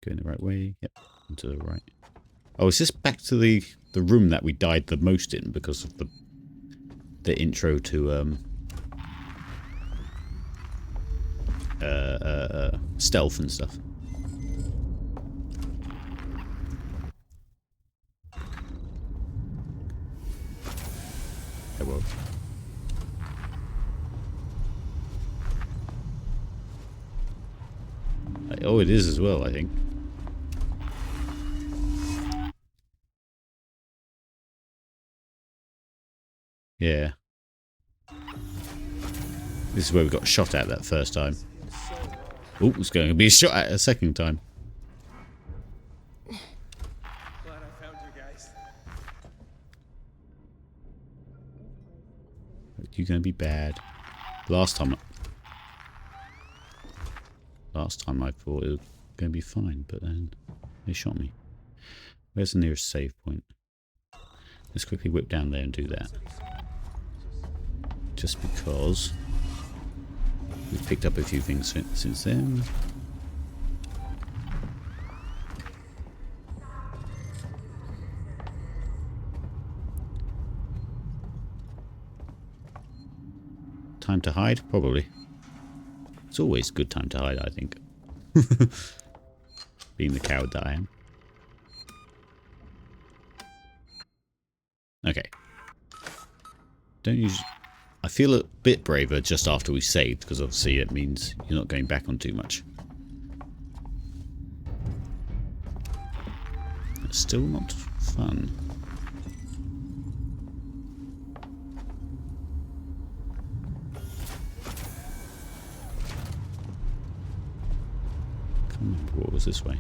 Going the right way. Yep, to the right. Oh, is this back to the room that we died the most in because of the intro to stealth and stuff? Hello. Oh, it is as well, I think. Yeah. This is where we got shot at that first time. Oh, it's going to be shot at a second time. Glad I found you guys. You're going to be bad. Last time I thought it was going to be fine, but then they shot me. Where's the nearest save point? Let's quickly whip down there and do that. Just because we've picked up a few things since then. Time to hide? Probably. It's always a good time to hide, I think. Being the coward that I am. Okay. Don't use... I feel a bit braver just after we saved, because obviously it means you're not going back on too much. It's still not fun. I can't remember what was this way.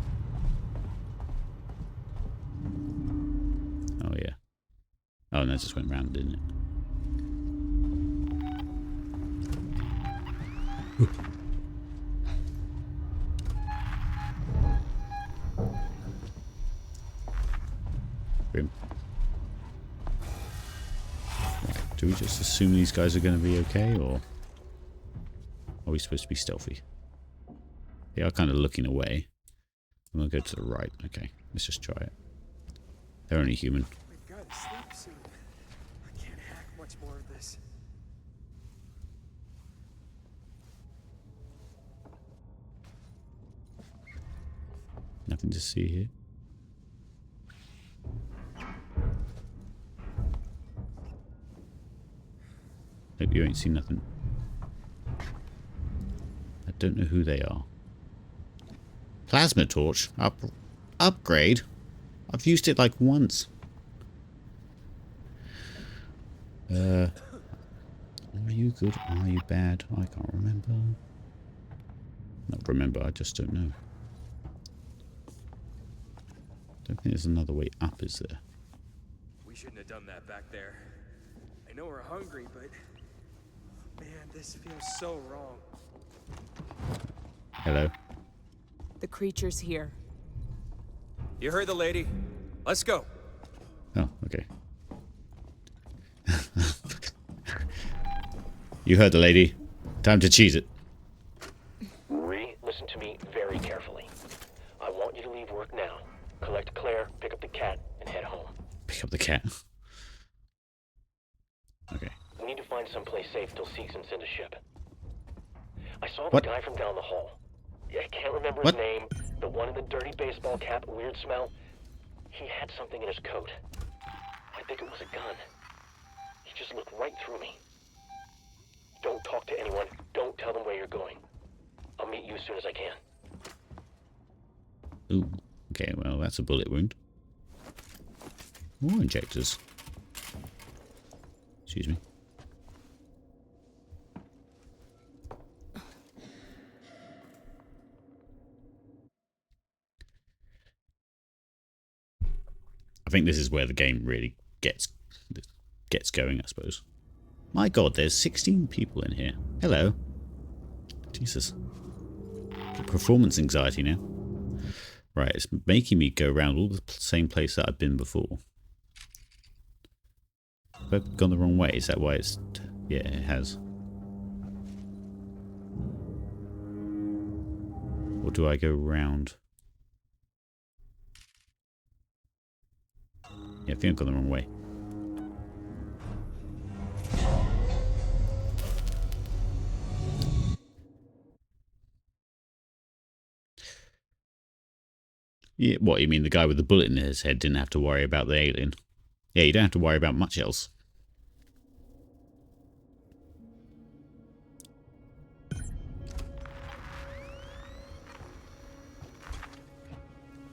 Oh yeah. Oh no, it just went round, didn't it? Grim. Right, do we just assume these guys are going to be okay, or are we supposed to be stealthy? They are kind of looking away. I'm going to go to the right. Okay, let's just try it. They're only human. We've got to sleep soon. I can't hack much more of this. Nothing to see here. Hope you ain't seen nothing. I don't know who they are. Plasma torch? Upgrade? I've used it like once. Are you good? Are you bad? I can't remember. Not remember, I just don't know. Don't think there's another way up, is there? We shouldn't have done that back there. I know we're hungry, but man, this feels so wrong. Hello. The creature's here. You heard the lady. Let's go. Oh, okay. You heard the lady. Time to cheese it. Listen to me very carefully. I want you to leave work now. Collect Claire, pick up the cat, and head home. Pick up the cat. Okay. We need to find someplace safe till Seeks and send a ship. I saw What? the guy from down the hall. I can't remember What? his name. The one in the dirty baseball cap, weird smell. He had something in his coat. I think it was a gun. He just looked right through me. Don't talk to anyone. Don't tell them where you're going. I'll meet you as soon as I can. Ooh. Okay, well, that's a bullet wound. More injectors. Excuse me. I think this is where the game really gets going, I suppose. My god, there's 16 people in here. Hello. Jesus. Performance anxiety now. Right, it's making me go around all the same place that I've been before. Have I gone the wrong way? Is that why it's... Yeah, it has. Or do I go round? Yeah, I think I've gone the wrong way. Yeah, what, you mean the guy with the bullet in his head didn't have to worry about the alien? Yeah, you don't have to worry about much else.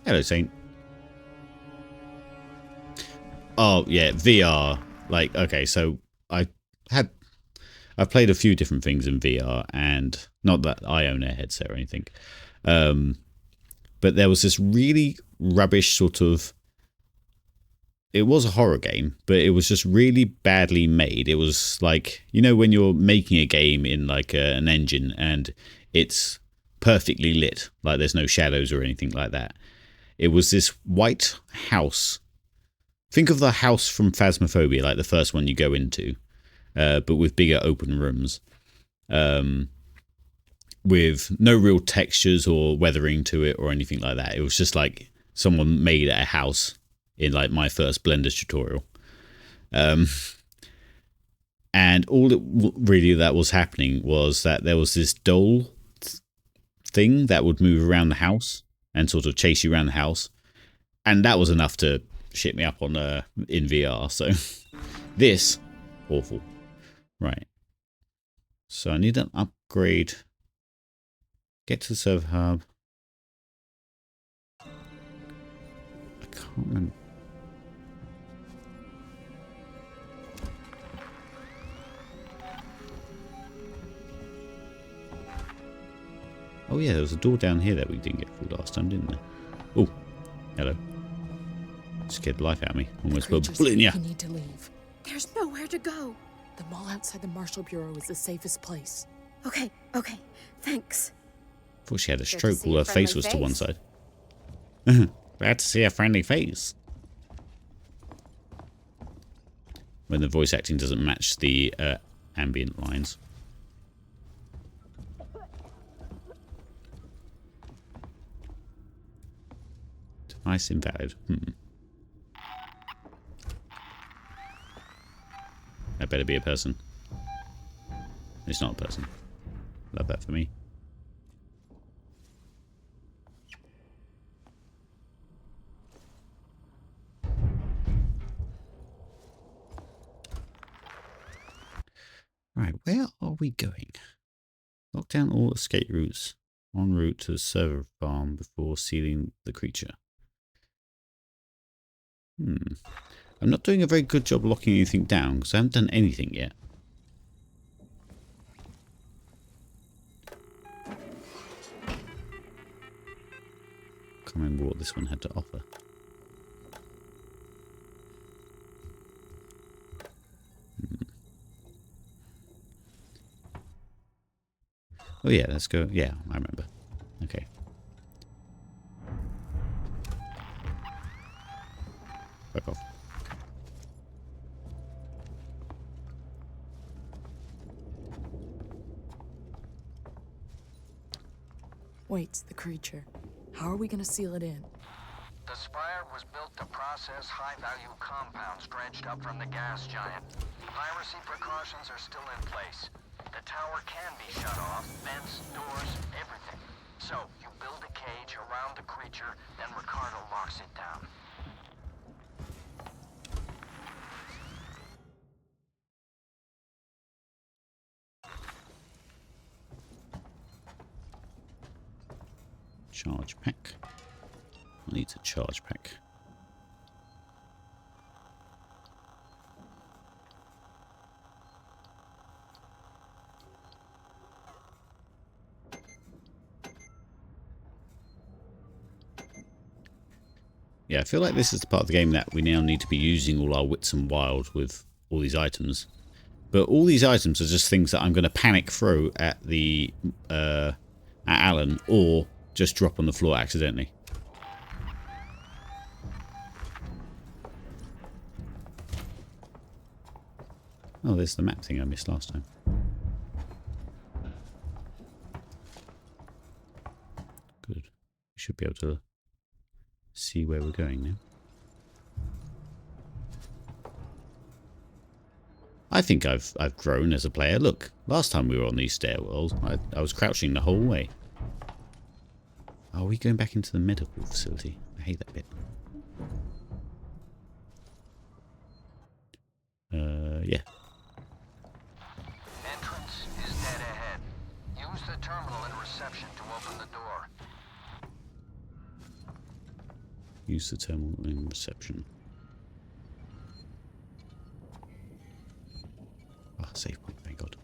Hello, Saint. Oh, yeah, VR. Like, okay, so I've played a few different things in VR, and not that I own a headset or anything. But there was this really rubbish sort of... It was a horror game, but it was just really badly made. It was like, you know, when you're making a game in like an engine and it's perfectly lit, like there's no shadows or anything like that. It was this white house. Think of the house from Phasmophobia, like the first one you go into, but with bigger open rooms. With no real textures or weathering to it or anything like that. It was just like someone made a house in like my first Blender tutorial. And all that really that was happening was that there was this doll thing that would move around the house and sort of chase you around the house. And that was enough to shit me up on in VR. So this, awful. Right. So I need an upgrade. Get to the server hub. I can't remember. Oh yeah, there was a door down here that we didn't get through last time, didn't there? Oh, hello. Scared the life out of me. Almost put a bullet in ya. You need to leave. There's nowhere to go. The mall outside the Marshal Bureau is the safest place. Okay, okay. Thanks. Thought she had a Good to stroke see while a her face friendly was to one face. side. Glad to see a friendly face. When the voice acting doesn't match the ambient lines. Device invalid. That better be a person. It's not a person. Love that for me. Right, where are we going? Lock down all escape routes en route to the server farm before sealing the creature. I'm not doing a very good job locking anything down because I haven't done anything yet. Can't remember what this one had to offer. Oh yeah, let's go. Yeah, I remember. Okay. Back off. Wait, the creature. How are we gonna seal it in? The Spire was built to process high-value compounds dredged up from the gas giant. Piracy precautions are still in place. The tower can be shut off, vents, doors, everything. So, you build a cage around the creature, then Ricardo locks it down. Charge pack. I need a charge pack. Yeah, I feel like this is the part of the game that we now need to be using all our wits and wild with all these items. But all these items are just things that I'm going to panic throw at the at Alan or just drop on the floor accidentally. Oh, there's the map thing I missed last time. Good. We should be able to see where we're going now. I think I've grown as a player. Look, last time we were on these stairwells, I was crouching the whole way. Are we going back into the medical facility? I hate that bit. Yeah. Entrance is dead ahead. Use the terminal in reception to open the door. Use the terminal in reception. Ah, save point, thank God.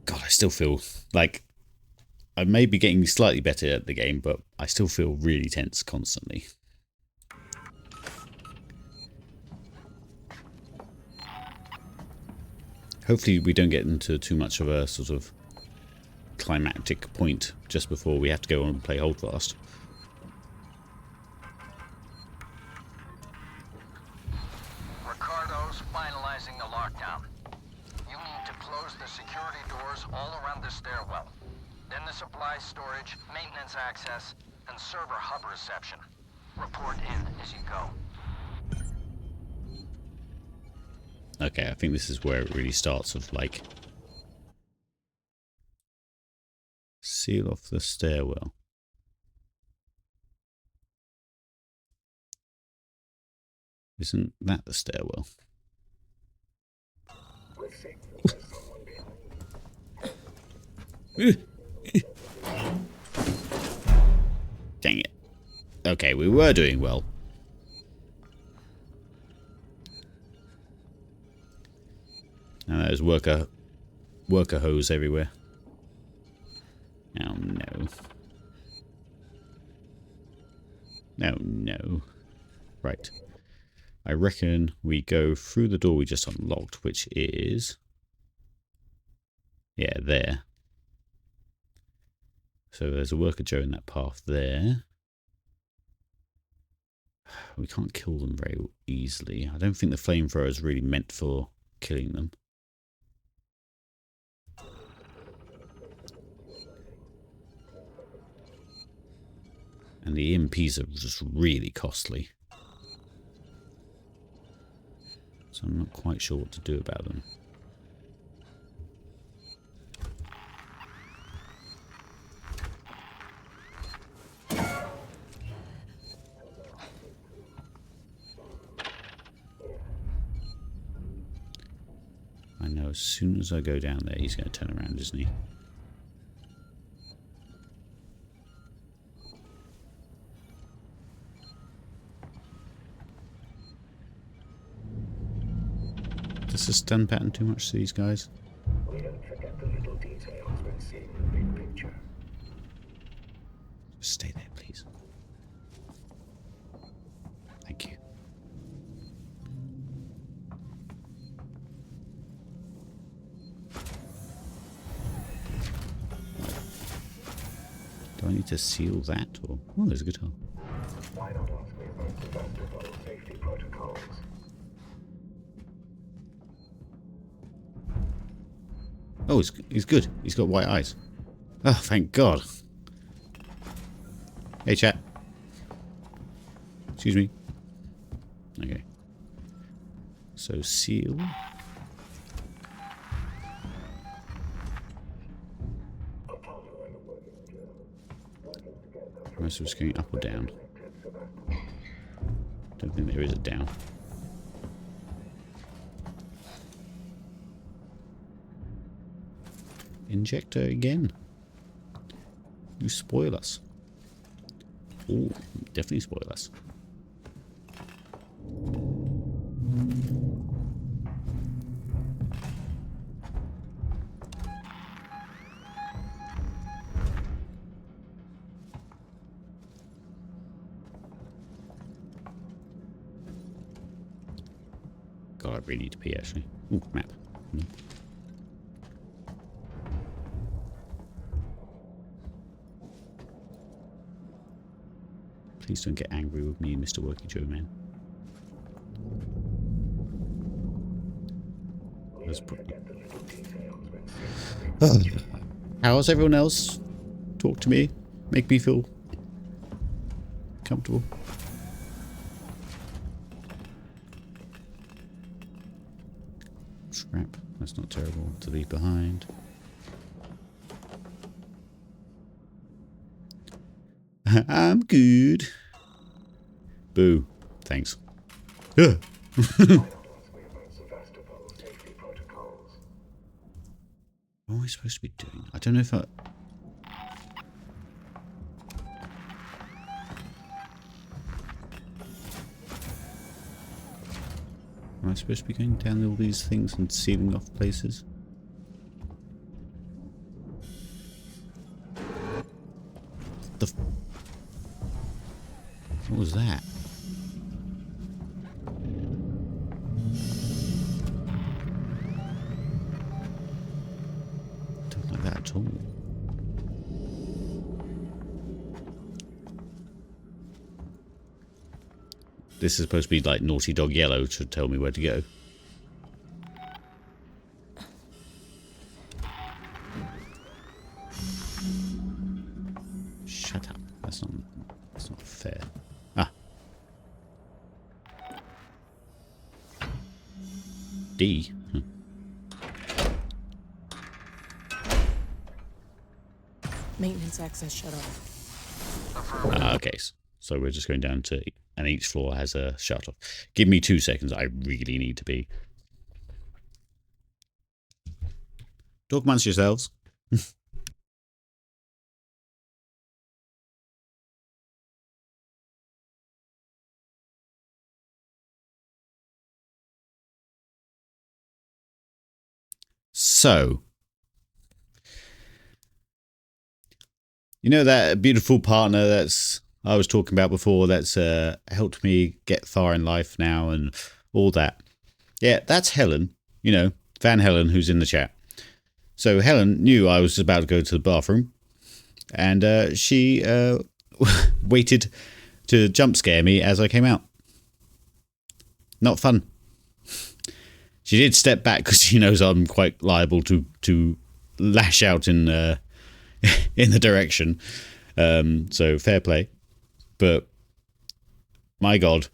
God, I still feel like I may be getting slightly better at the game, but I still feel really tense constantly. Hopefully we don't get into too much of a sort of climactic point just before we have to go on and play Holdfast. Ricardo's finalizing the lockdown. You need to close the security doors all around the stairwell. Then the supply storage, maintenance access, and server hub reception. Report in as you go. Okay, I think this is where it really starts of like seal off the stairwell. Isn't that the stairwell? Dang it. Okay, we were doing well. Now there's worker hose everywhere. Oh no. Oh no. Right. I reckon we go through the door we just unlocked, which is... yeah, there. So there's a worker Joe in that path there. We can't kill them very easily. I don't think the flamethrower is really meant for killing them. And the EMPs are just really costly. So I'm not quite sure what to do about them. I know as soon as I go down there, he's going to turn around, isn't he? Does the stun pattern too much to these guys? We don't forget the little details when seeing the big picture. Just stay there, please. Thank you. Do I need to seal that, or... oh, there's a guitar. Why not ask me about the festival safety protocols? Oh, he's good. He's got white eyes. Oh, thank God. Hey, chat. Excuse me. Okay. So, seal. Am I supposed to go up or down? Don't think there is a down. Injector again. You spoil us. Oh, definitely spoil us. God, I really need to pee actually. Ooh, map. Please don't get angry with me, Mr. Worky Joe Man. How's everyone else? Talk to me. Make me feel comfortable. Scrap. That's not terrible to leave behind. I'm good. Boo. Thanks. What am I supposed to be doing? I don't know if I... am I supposed to be going down all these things and sealing off places? What was that? Don't like that at all. This is supposed to be like Naughty Dog Yellow to tell me where to go. Shut up. That's not fair. Ah. D. Maintenance access shut off. Okay, so we're just going down to, and each floor has a shut off. Give me 2 seconds. I really need to be. Talk amongst yourselves. So, you know that beautiful partner that's I was talking about before that's helped me get far in life now and all that. Yeah, that's Helen, you know, Van Helen, who's in the chat. So Helen knew I was about to go to the bathroom, and she waited to jump scare me as I came out. Not fun. She did step back because she knows I'm quite liable to lash out in the direction. So fair play. But my God,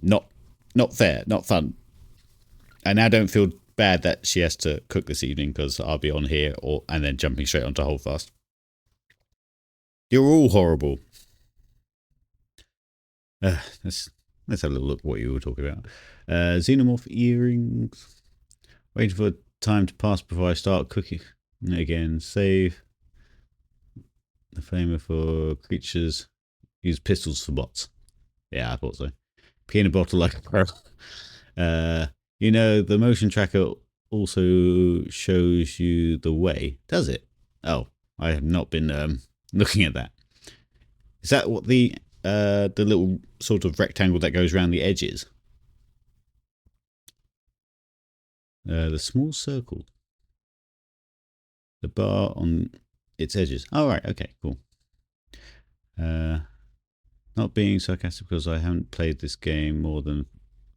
not fair, not fun. I now don't feel bad that she has to cook this evening because I'll be on here and then jumping straight onto Holdfast. You're all horrible. Let's have a little look at what you were talking about. Xenomorph earrings. Waiting for time to pass before I start cooking again. Save the flamer for creatures. Use pistols for bots. Yeah, I thought so. Pee in a bottle like a pro. You know, the motion tracker also shows you the way. Does it? Oh, I have not been looking at that. Is that what the little sort of rectangle that goes around the edges? The small circle. The bar on its edges. Oh, right. Okay, cool. Not being sarcastic because I haven't played this game more than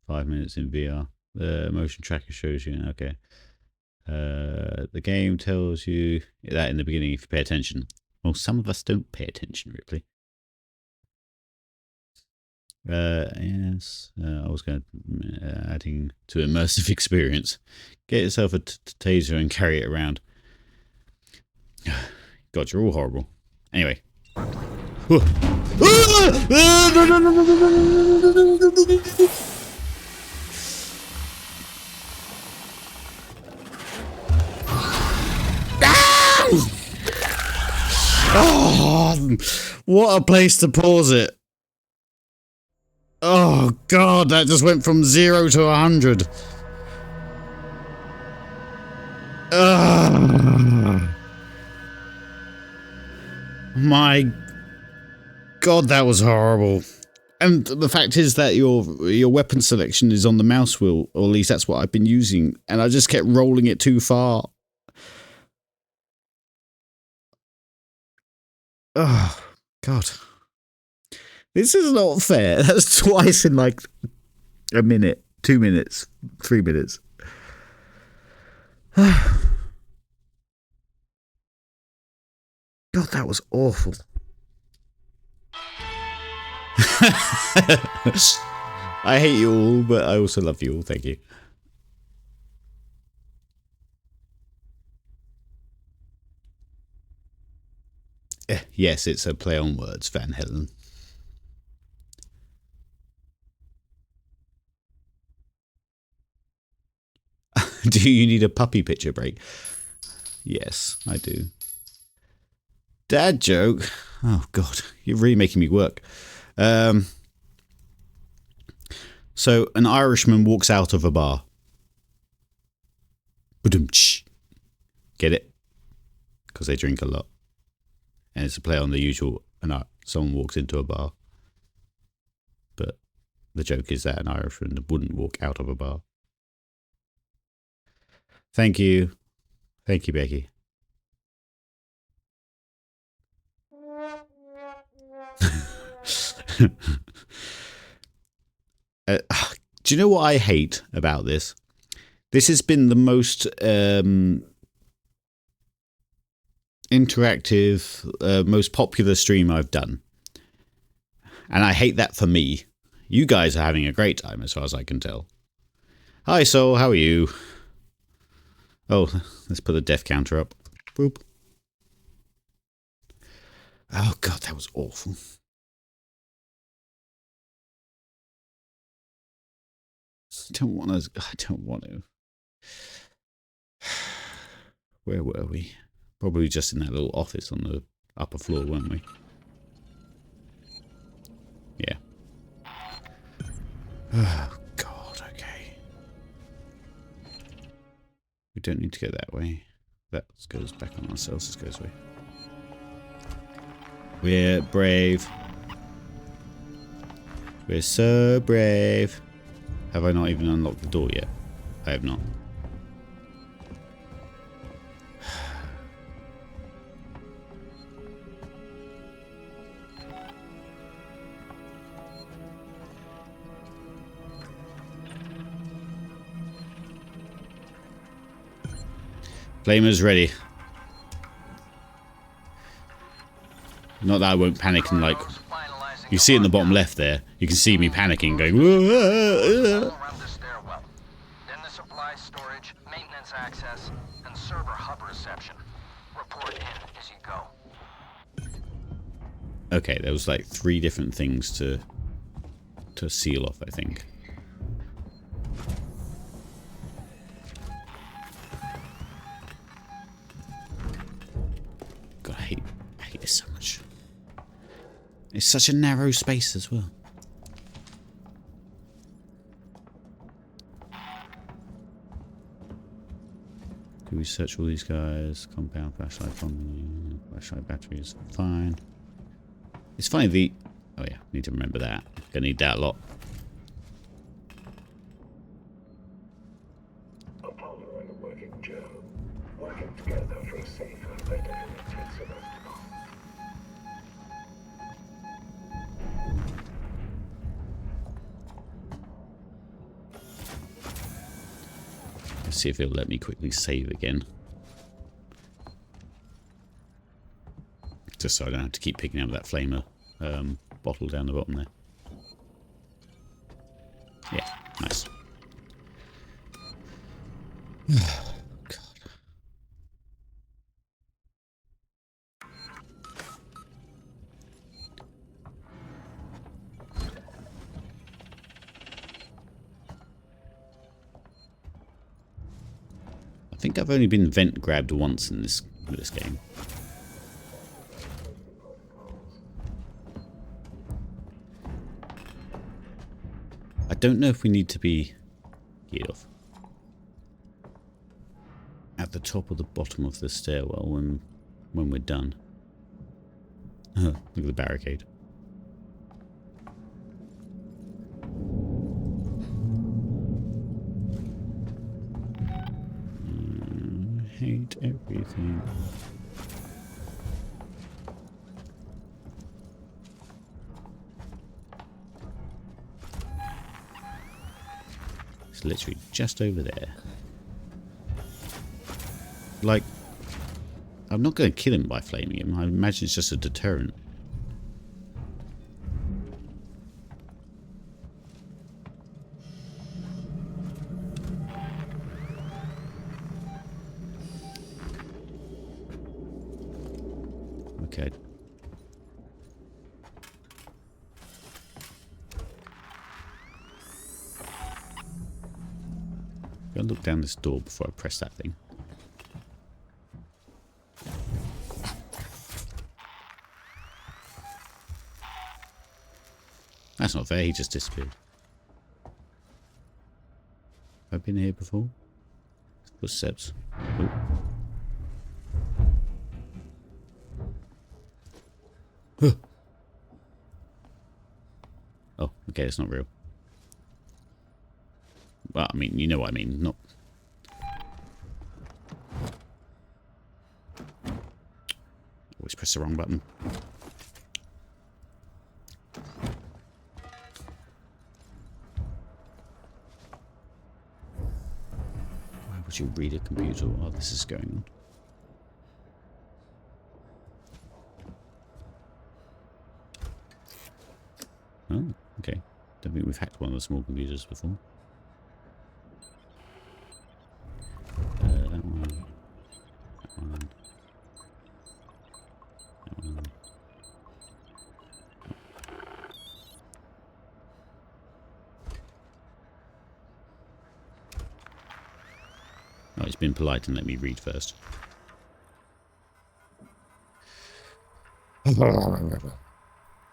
5 minutes in VR. The motion tracker shows you. Okay. The game tells you that in the beginning if you pay attention. Well, some of us don't pay attention, Ripley. Yes. I was going to adding to immersive experience. Get yourself a taser and carry it around. God, you're all horrible. Anyway. Oh, what a place to pause it. Oh God, that just went from 0 to 100. My God, that was horrible. And the fact is that your weapon selection is on the mouse wheel, or at least that's what I've been using, and I just kept rolling it too far. Oh, God. This is not fair. That's twice in like a minute, 2 minutes, 3 minutes. God, that was awful. I hate you all, but I also love you all. Thank you. Yes, it's a play on words, Van Helen. Do you need a puppy picture break? Yes, I do. Dad joke? Oh, God, you're really making me work. So, an Irishman walks out of a bar. Ba-dum-tsh. Get it? Because they drink a lot. And it's a play on the usual, someone walks into a bar. But the joke is that an Irishman wouldn't walk out of a bar. Thank you. Thank you, Becky. Do you know what I hate about this? This has been the most interactive, most popular stream I've done. And I hate that for me. You guys are having a great time as far as I can tell. Hi, Soul, how are you? Oh, let's put the death counter up. Boop. Oh, God, that was awful. I don't want to. Where were we? Probably just in that little office on the upper floor, weren't we? Yeah. Oh, God, okay. We don't need to go that way. That goes back on ourselves. This goes away. We're brave. We're so brave. Have I not even unlocked the door yet? I have not. Flamer's ready. Not that I won't panic and like... You see in the bottom left there, you can see me panicking going... Then the supply storage, maintenance access, and server hub reception. Report in as you go. Okay, there was like 3 different things to seal off, I think. God, I hate this so much. It's such a narrow space as well. Do we search all these guys? Compound, flashlight, flashlight batteries, fine. It's funny oh yeah, need to remember that. Gonna need that a lot. Apollo and the working Joe, working together for a safer, better intensive tomorrow. Let's see if it'll let me quickly save again. Just so I don't have to keep picking up that flamer bottle down the bottom there. Yeah, nice. God. I think I've only been vent grabbed once in this game. I don't know if we need to be geared off at the top or the bottom of the stairwell when we're done. Look at the barricade. I hate everything. It's literally just over there. Like, I'm not going to kill him by flaming him. I imagine it's just a deterrent. Okay. Gotta look down this door before I press that thing. That's not fair, he just disappeared. Have I been here before? Footsteps. Oh. Oh, okay, it's not real. Well, I mean, you know what I mean, not... Always press the wrong button. Why would you read a computer while this is going on? Oh, okay. Don't think we've hacked one of the small computers before. That one. That one. That one. Oh, it's been polite and let me read first. A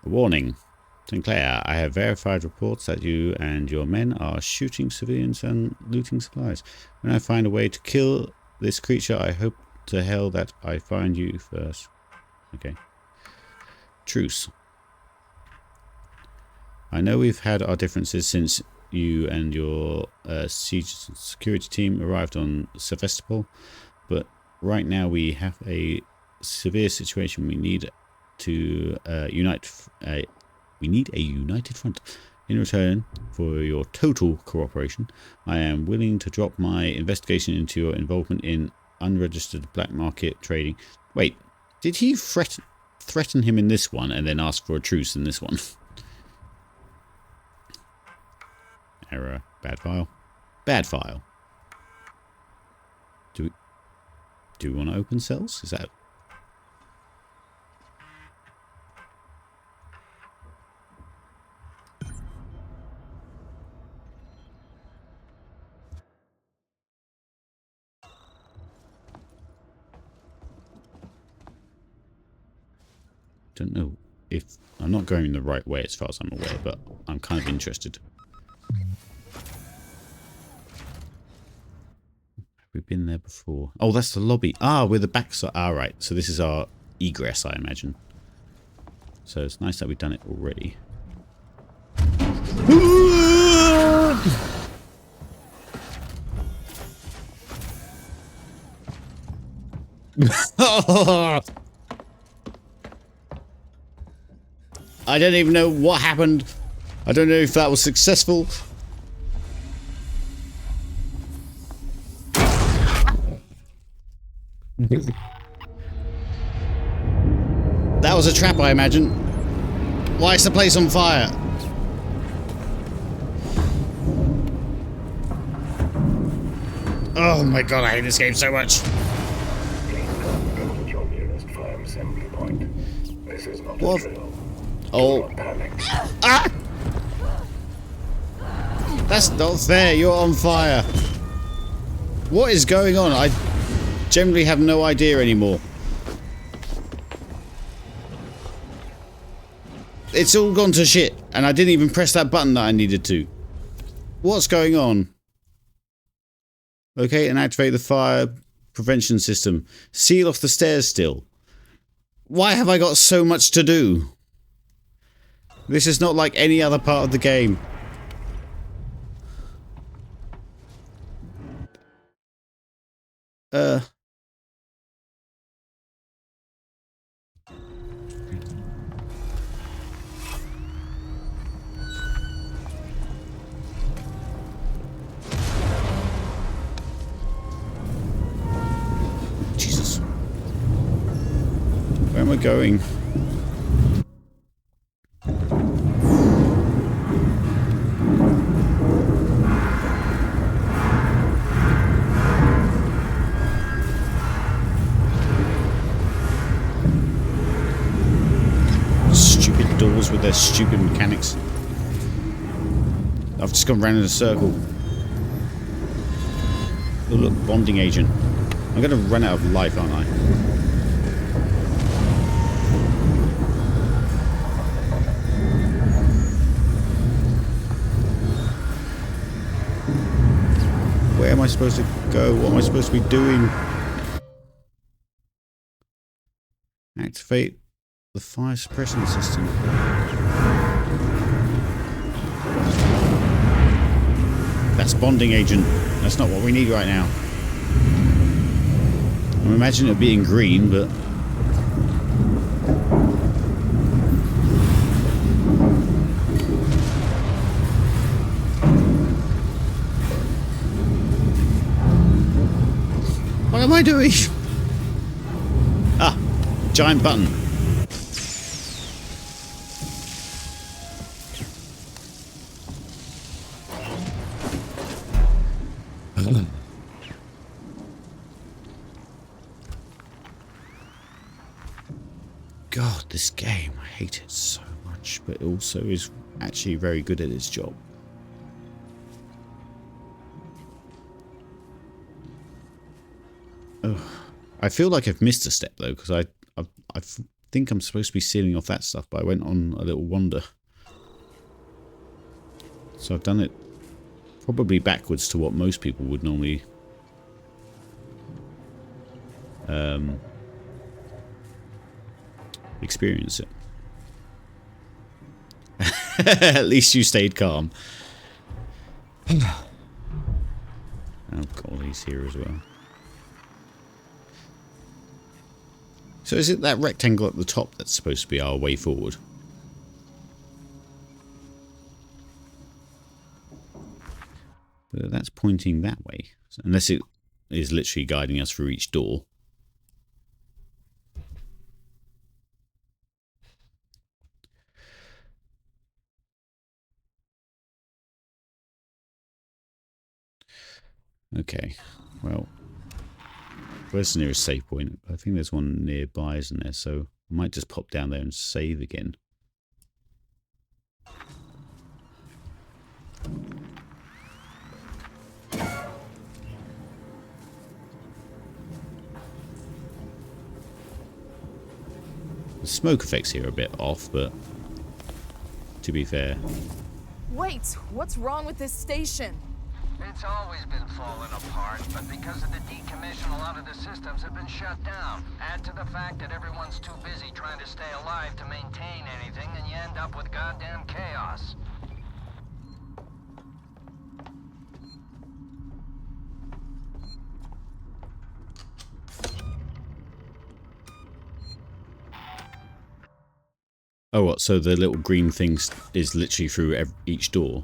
warning. Sinclair, I have verified reports that you and your men are shooting civilians and looting supplies. When I find a way to kill this creature, I hope to hell that I find you first. Okay. Truce. I know we've had our differences since you and your siege security team arrived on Sevastopol, but right now we have a severe situation. We need to unite. We need a united front. In return for your total cooperation, I am willing to drop my investigation into your involvement in unregistered black market trading. Wait, did he threaten him in this one and then ask for a truce in this one? Error. Bad file. Bad file. Do we want to open cells? Is that... Don't know if... I'm not going the right way as far as I'm aware, but I'm kind of interested. Have we been there before? Oh, that's the lobby. Ah, we're the backside. Ah, right. So this is our egress, I imagine. So it's nice that we've done it already. I don't even know what happened. I don't know if that was successful. That was a trap, I imagine. Why is the place on fire? Oh my god, I hate this game so much. Your nearest fire assembly point. This is not What? a drill. Oh. Ah! That's not fair. You're on fire. What is going on? I generally have no idea anymore. It's all gone to shit, and I didn't even press that button that I needed to. What's going on? Okay, and activate the fire prevention system. Seal off the stairs still. Why have I got so much to do? This is not like any other part of the game. Jesus. Where am I going? Stupid doors with their stupid mechanics. I've just gone round in a circle. Oh look, bonding agent. I'm gonna run out of life, aren't I? Where am I supposed to go? What am I supposed to be doing? Activate the fire suppression system. That's bonding agent. That's not what we need right now. I imagine it being green, but... What am I doing? Ah, giant button. God, this game, I hate it so much, but it also is actually very good at its job. Ugh. I feel like I've missed a step though, because I think I'm supposed to be sealing off that stuff, but I went on a little wander. So I've done it probably backwards to what most people would normally experience it. At least you stayed calm. Oh, Golly's here as well. So is it that rectangle at the top that's supposed to be our way forward? But that's pointing that way. Unless it is literally guiding us through each door. Okay, well, where's the nearest save point? I think there's one nearby, isn't there? So I might just pop down there and save again. The smoke effects here are a bit off, but to be fair... Wait, what's wrong with this station? It's always been falling apart, but because of the decommission, a lot of the systems have been shut down. Add to the fact that everyone's too busy trying to stay alive to maintain anything, and you end up with goddamn chaos. Oh, what? So the little green thing is literally through each door?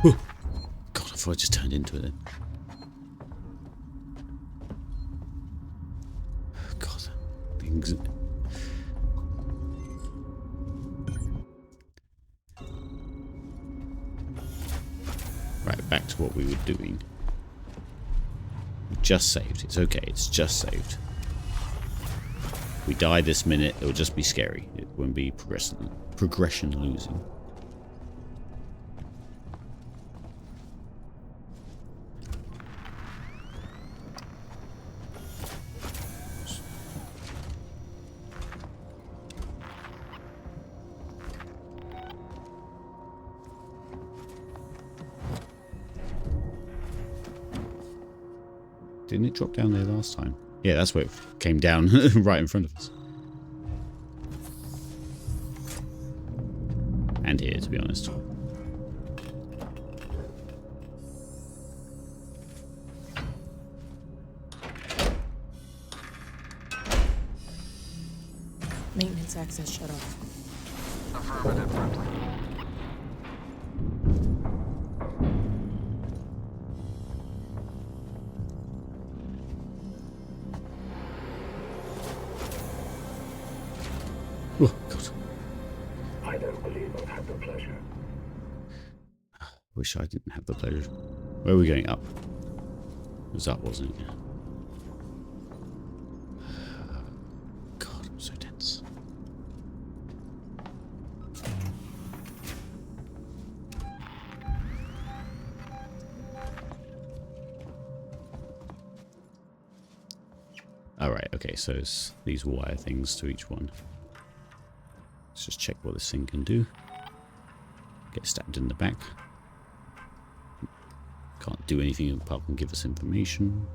Whew. God, I thought I just turned into it then. God, things... Right, back to what we were doing. We just saved. It's okay, it's just saved. If we die this minute, it'll just be scary. It won't be progression losing. Didn't it drop down there last time? Yeah, that's where it came down, right in front of us. And here, to be honest. Maintenance access shut off. Affirmative, Ripley. Oh, God. I don't believe I've had the pleasure. Wish I didn't have the pleasure. Where are we going? Up? It was up, wasn't it? God, I'm so tense. Alright, okay, so it's these wire things to each one. Let's just check what this thing can do. Get stabbed in the back. Can't do anything apart from give us information.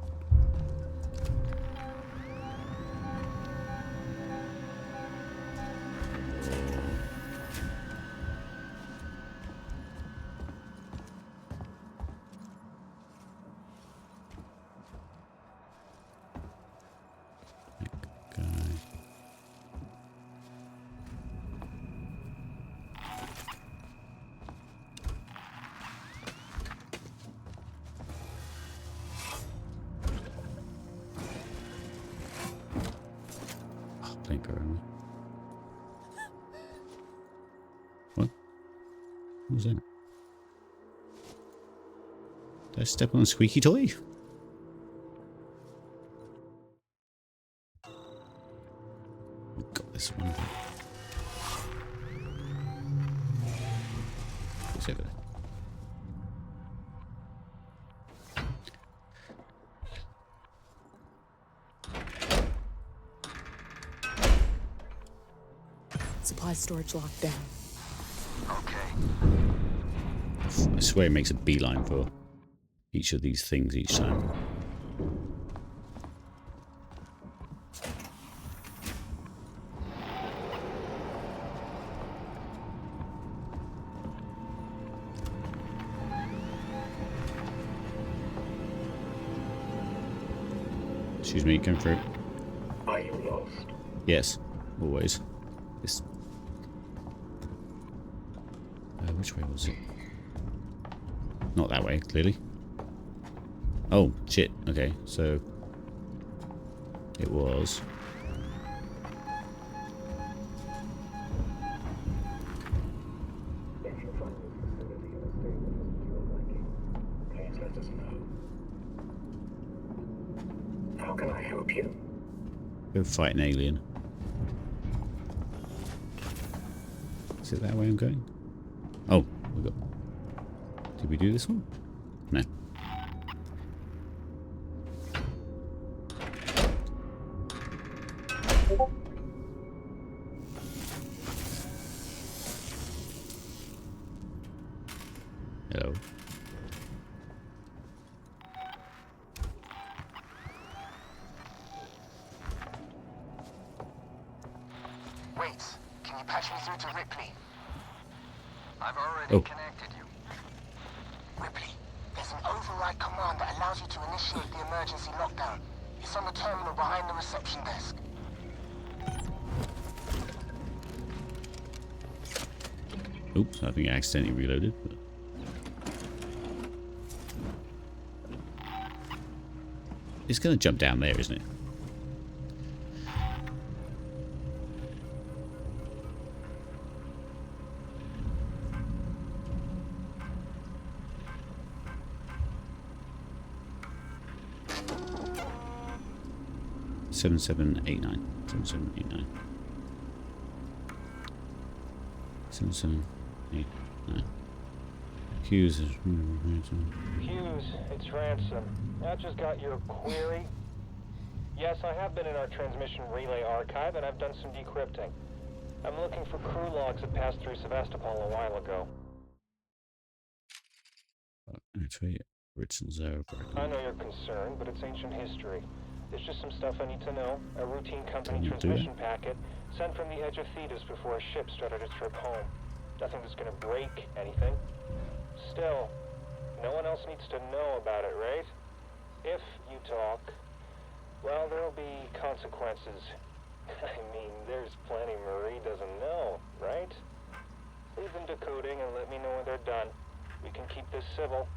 Blinker only. What? What was that? Did I step on a squeaky toy? We've got this one. What's over there? Supply storage locked down. Okay. I swear it makes a beeline for each of these things each time. Excuse me, come through. Are you lost? Yes, always. This. Which way was it? Not that way, clearly. Oh, shit. Okay, so it was. If you find this facility in a state that isn't to your liking, please let us know. How can I help you? Go fight an alien. Is it that way I'm going? Oh, we got. Did we do this one? No. Hello. Wait, can you patch me through to Ripley? I've already connected you. Ripley, there's an override command that allows you to initiate the emergency lockdown. It's on the terminal behind the reception desk. Oops, I think I accidentally reloaded. But... It's going to jump down there, isn't it? Seven, 789. 7789. 7789. Hughes is. Hughes, it's Ransom. I just got your query. Yes, I have been in our transmission relay archive, and I've done some decrypting. I'm looking for crew logs that passed through Sevastopol a while ago. Actually, Richard's over. I know you're concerned, but it's ancient history. There's just some stuff I need to know. A routine company Don't do transmission packet sent from the edge of Thetis before a ship started its trip home. Nothing that's gonna break anything. Still, no one else needs to know about it, right? If you talk, well, there'll be consequences. I mean, there's plenty Marie doesn't know, right? Leave them decoding and let me know when they're done. We can keep this civil.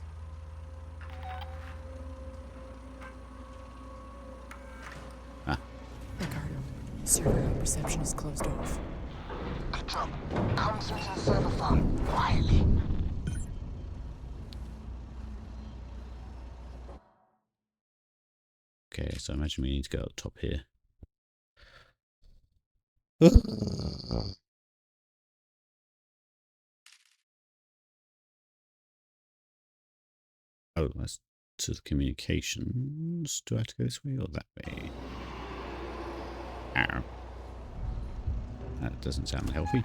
Ricardo, server reception is closed off. Good job. Come through to the server farm, quietly. Okay, so I imagine we need to go up top here. Oh, that's to the communications. Do I have to go this way or that way? Ow. That doesn't sound healthy.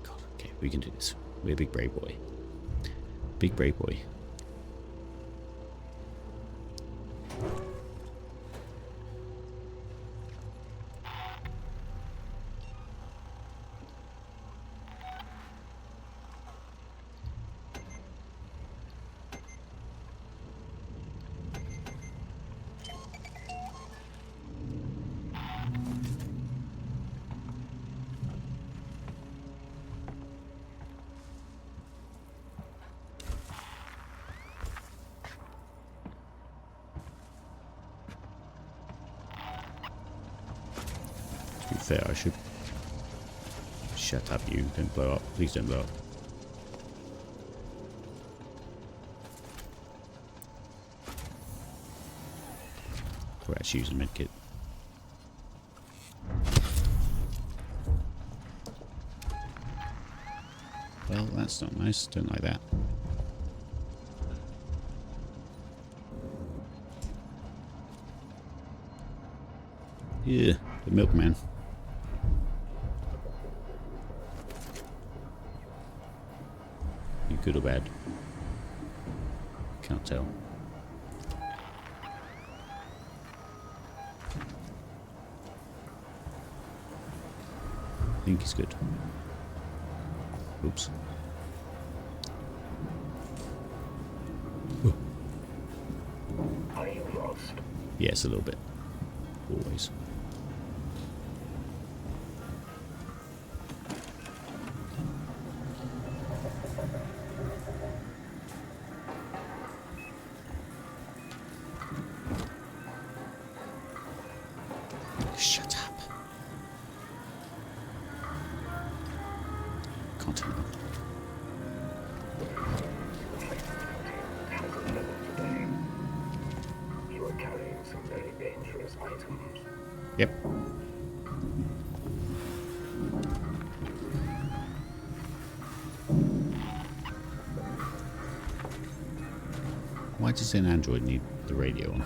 God, okay, we can do this. We're a big brave boy. Big brave boy. To be fair, I should shut up. You don't blow up. Please don't blow up. We're actually using medkit. Well, that's not nice. Don't like that. Yeah, the milkman. You good or bad? Can't tell. I think he's good. Oops. Are you lost? Yes, a little bit. Always. Shut up. Can't tell. You are carrying some very dangerous items. Yep. Why does an android need the radio on?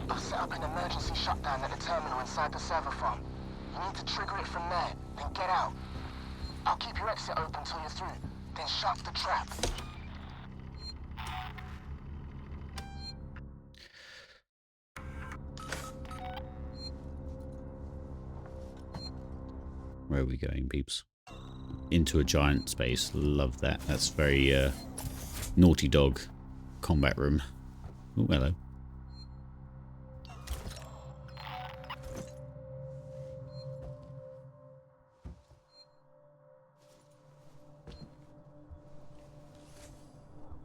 I've set up an emergency shutdown at the terminal inside the server farm. You need to trigger it from there, then get out. I'll keep your exit open till you're through, then shut the trap. Where are we going, peeps? Into a giant space. Love that. That's very Naughty Dog combat room. Oh, hello.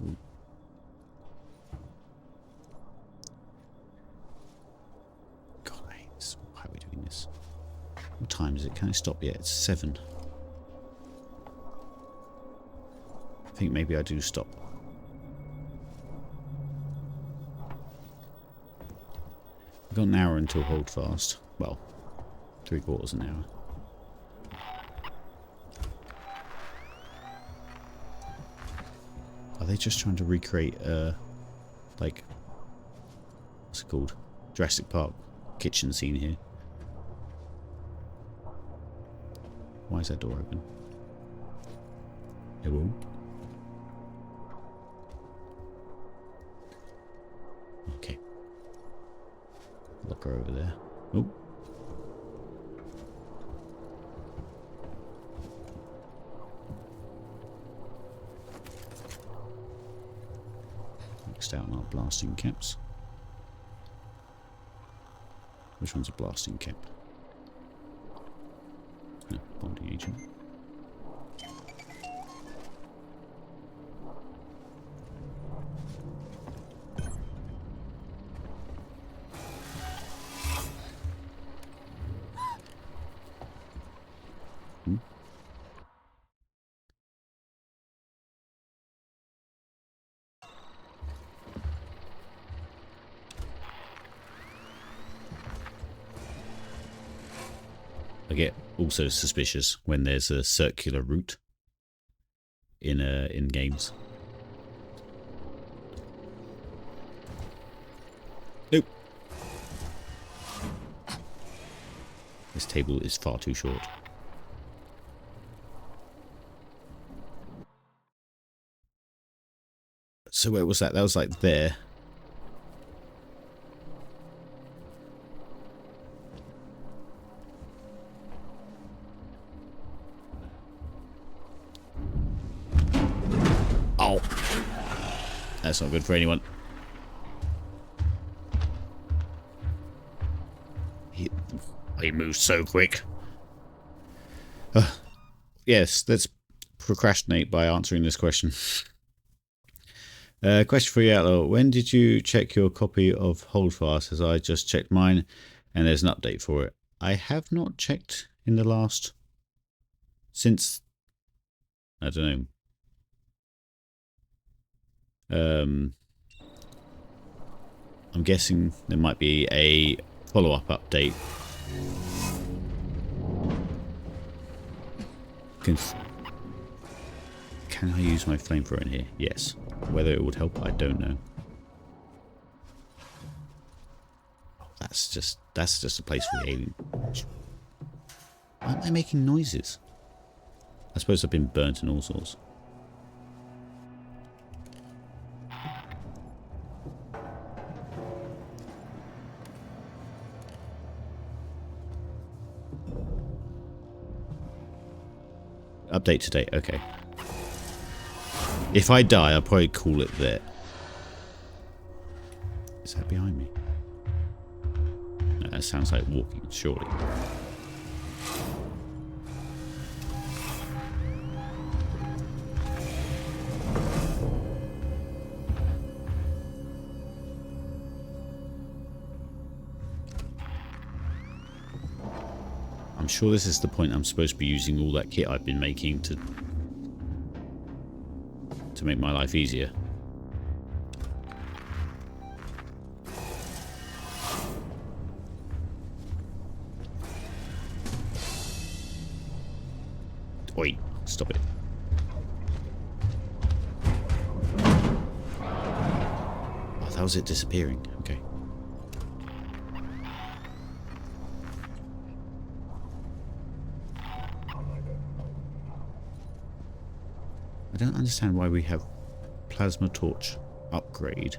Ooh. God, I hate this. Why are we doing this? What time is it? Can I stop yet? It's 7. I think maybe I do stop. I've got an hour until hold fast. Well, 3/4 an hour. Are they just trying to recreate, like, what's it called? Jurassic Park kitchen scene here? Why is that door open? It won't. Okay. Look her over there. Oh. Next out on our blasting caps. Which one's a blasting cap? No, bonding agent. I get also suspicious when there's a circular route in games. Nope. This table is far too short. So where was that? That was like there. Oh. That's not good for anyone. He moves so quick. Yes, let's procrastinate by answering this question. Question for you, Outlaw. When did you check your copy of Holdfast? As I just checked mine, and there's an update for it. I have not checked in the last... since... I don't know. I'm guessing there might be a follow-up update. Can I use my flamethrower in here? Yes. Whether it would help, I don't know. That's just a place for the alien. Why am I making noises? I suppose I've been burnt and all sorts. Update today. Okay. If I die, I'll probably call it there. Is that behind me? No, that sounds like walking, surely. I'm sure this is the point I'm supposed to be using all that kit I've been making to make my life easier. Oi, stop it. Oh, that was it disappearing. Okay. I don't understand why we have plasma torch upgrade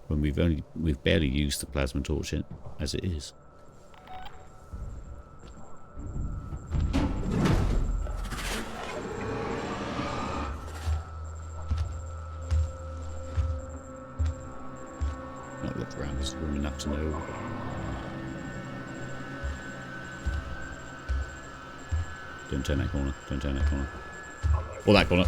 when we've barely used the plasma torch as it is. Not look around, there's room enough to know. Don't turn that corner. Don't turn that corner. Or that corner.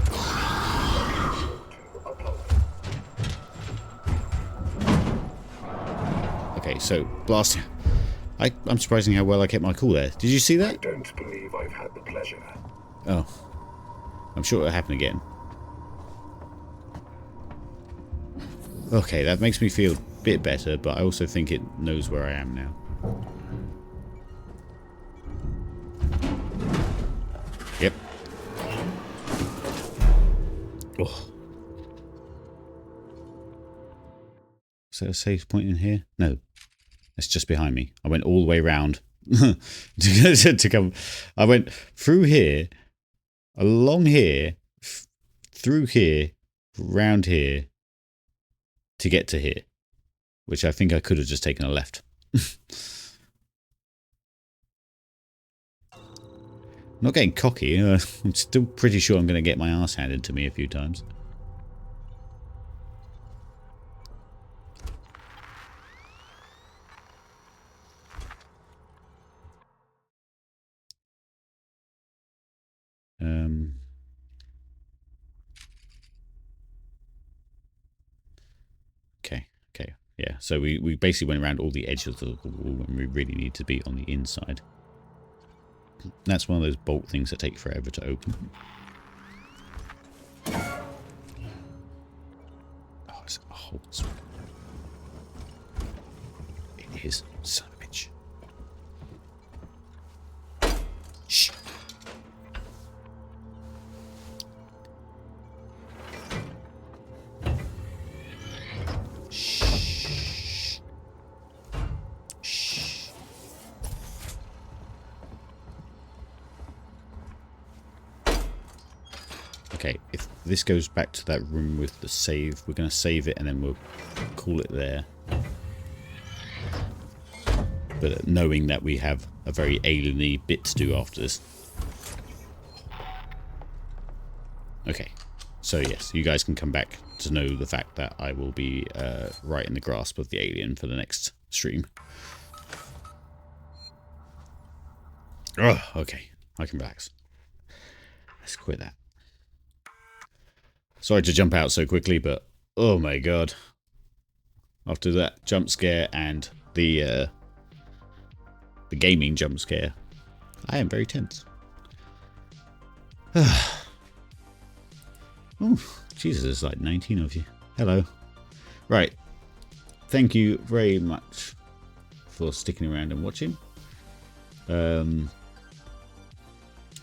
Okay, so blasting. I'm surprising how well I kept my cool there. Did you see that? I don't believe I've had the pleasure. Oh. I'm sure it'll happen again. Okay, that makes me feel a bit better, but I also think it knows where I am now. Yep. Oh. Is there a safe point in here? No. It's just behind me. I went all the way round to come. I went through here, along here, through here, round here, to get to here. Which I think I could have just taken a left. I'm not getting cocky. I'm still pretty sure I'm going to get my ass handed to me a few times. Okay. Yeah, so we basically went around all the edges of the wall and we really need to be on the inside. That's one of those bolt things that take forever to open. Oh, it's a hole. It is. Son of a bitch. Shh. Okay, if this goes back to that room with the save, we're going to save it and then we'll call it there. But knowing that we have a very alien-y bit to do after this. Okay, so yes, you guys can come back to know the fact that I will be right in the grasp of the alien for the next stream. Oh, okay, I can relax. Let's quit that. Sorry to jump out so quickly, but oh my god. After that jump scare and the gaming jump scare, I am very tense. Oh, Jesus, there's like 19 of you. Hello. Right. Thank you very much for sticking around and watching. Oh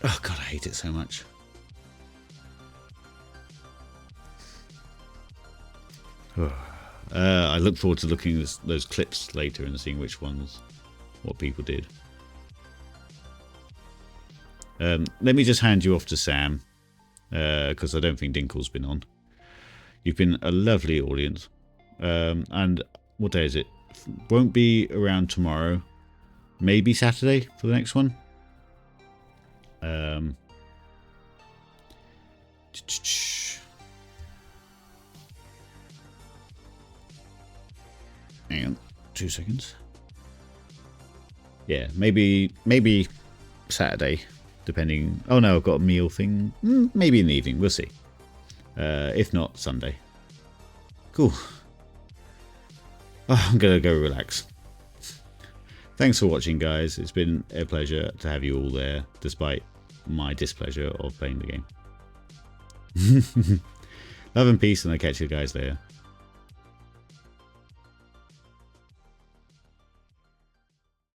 god, I hate it so much. I look forward to looking at those clips later and seeing which ones, what people did. Let me just hand you off to Sam, because I don't think Dinkle's been on. You've been a lovely audience. And what day is it? Won't be around tomorrow. Maybe Saturday for the next one. Hang on, 2 seconds. Yeah, maybe Saturday, depending. Oh no, I've got a meal thing. Maybe in the evening. We'll see. If not, Sunday. Cool. Oh, I'm gonna go relax. Thanks for watching, guys. It's been a pleasure to have you all there, despite my displeasure of playing the game. Love and peace, and I'll catch you guys later.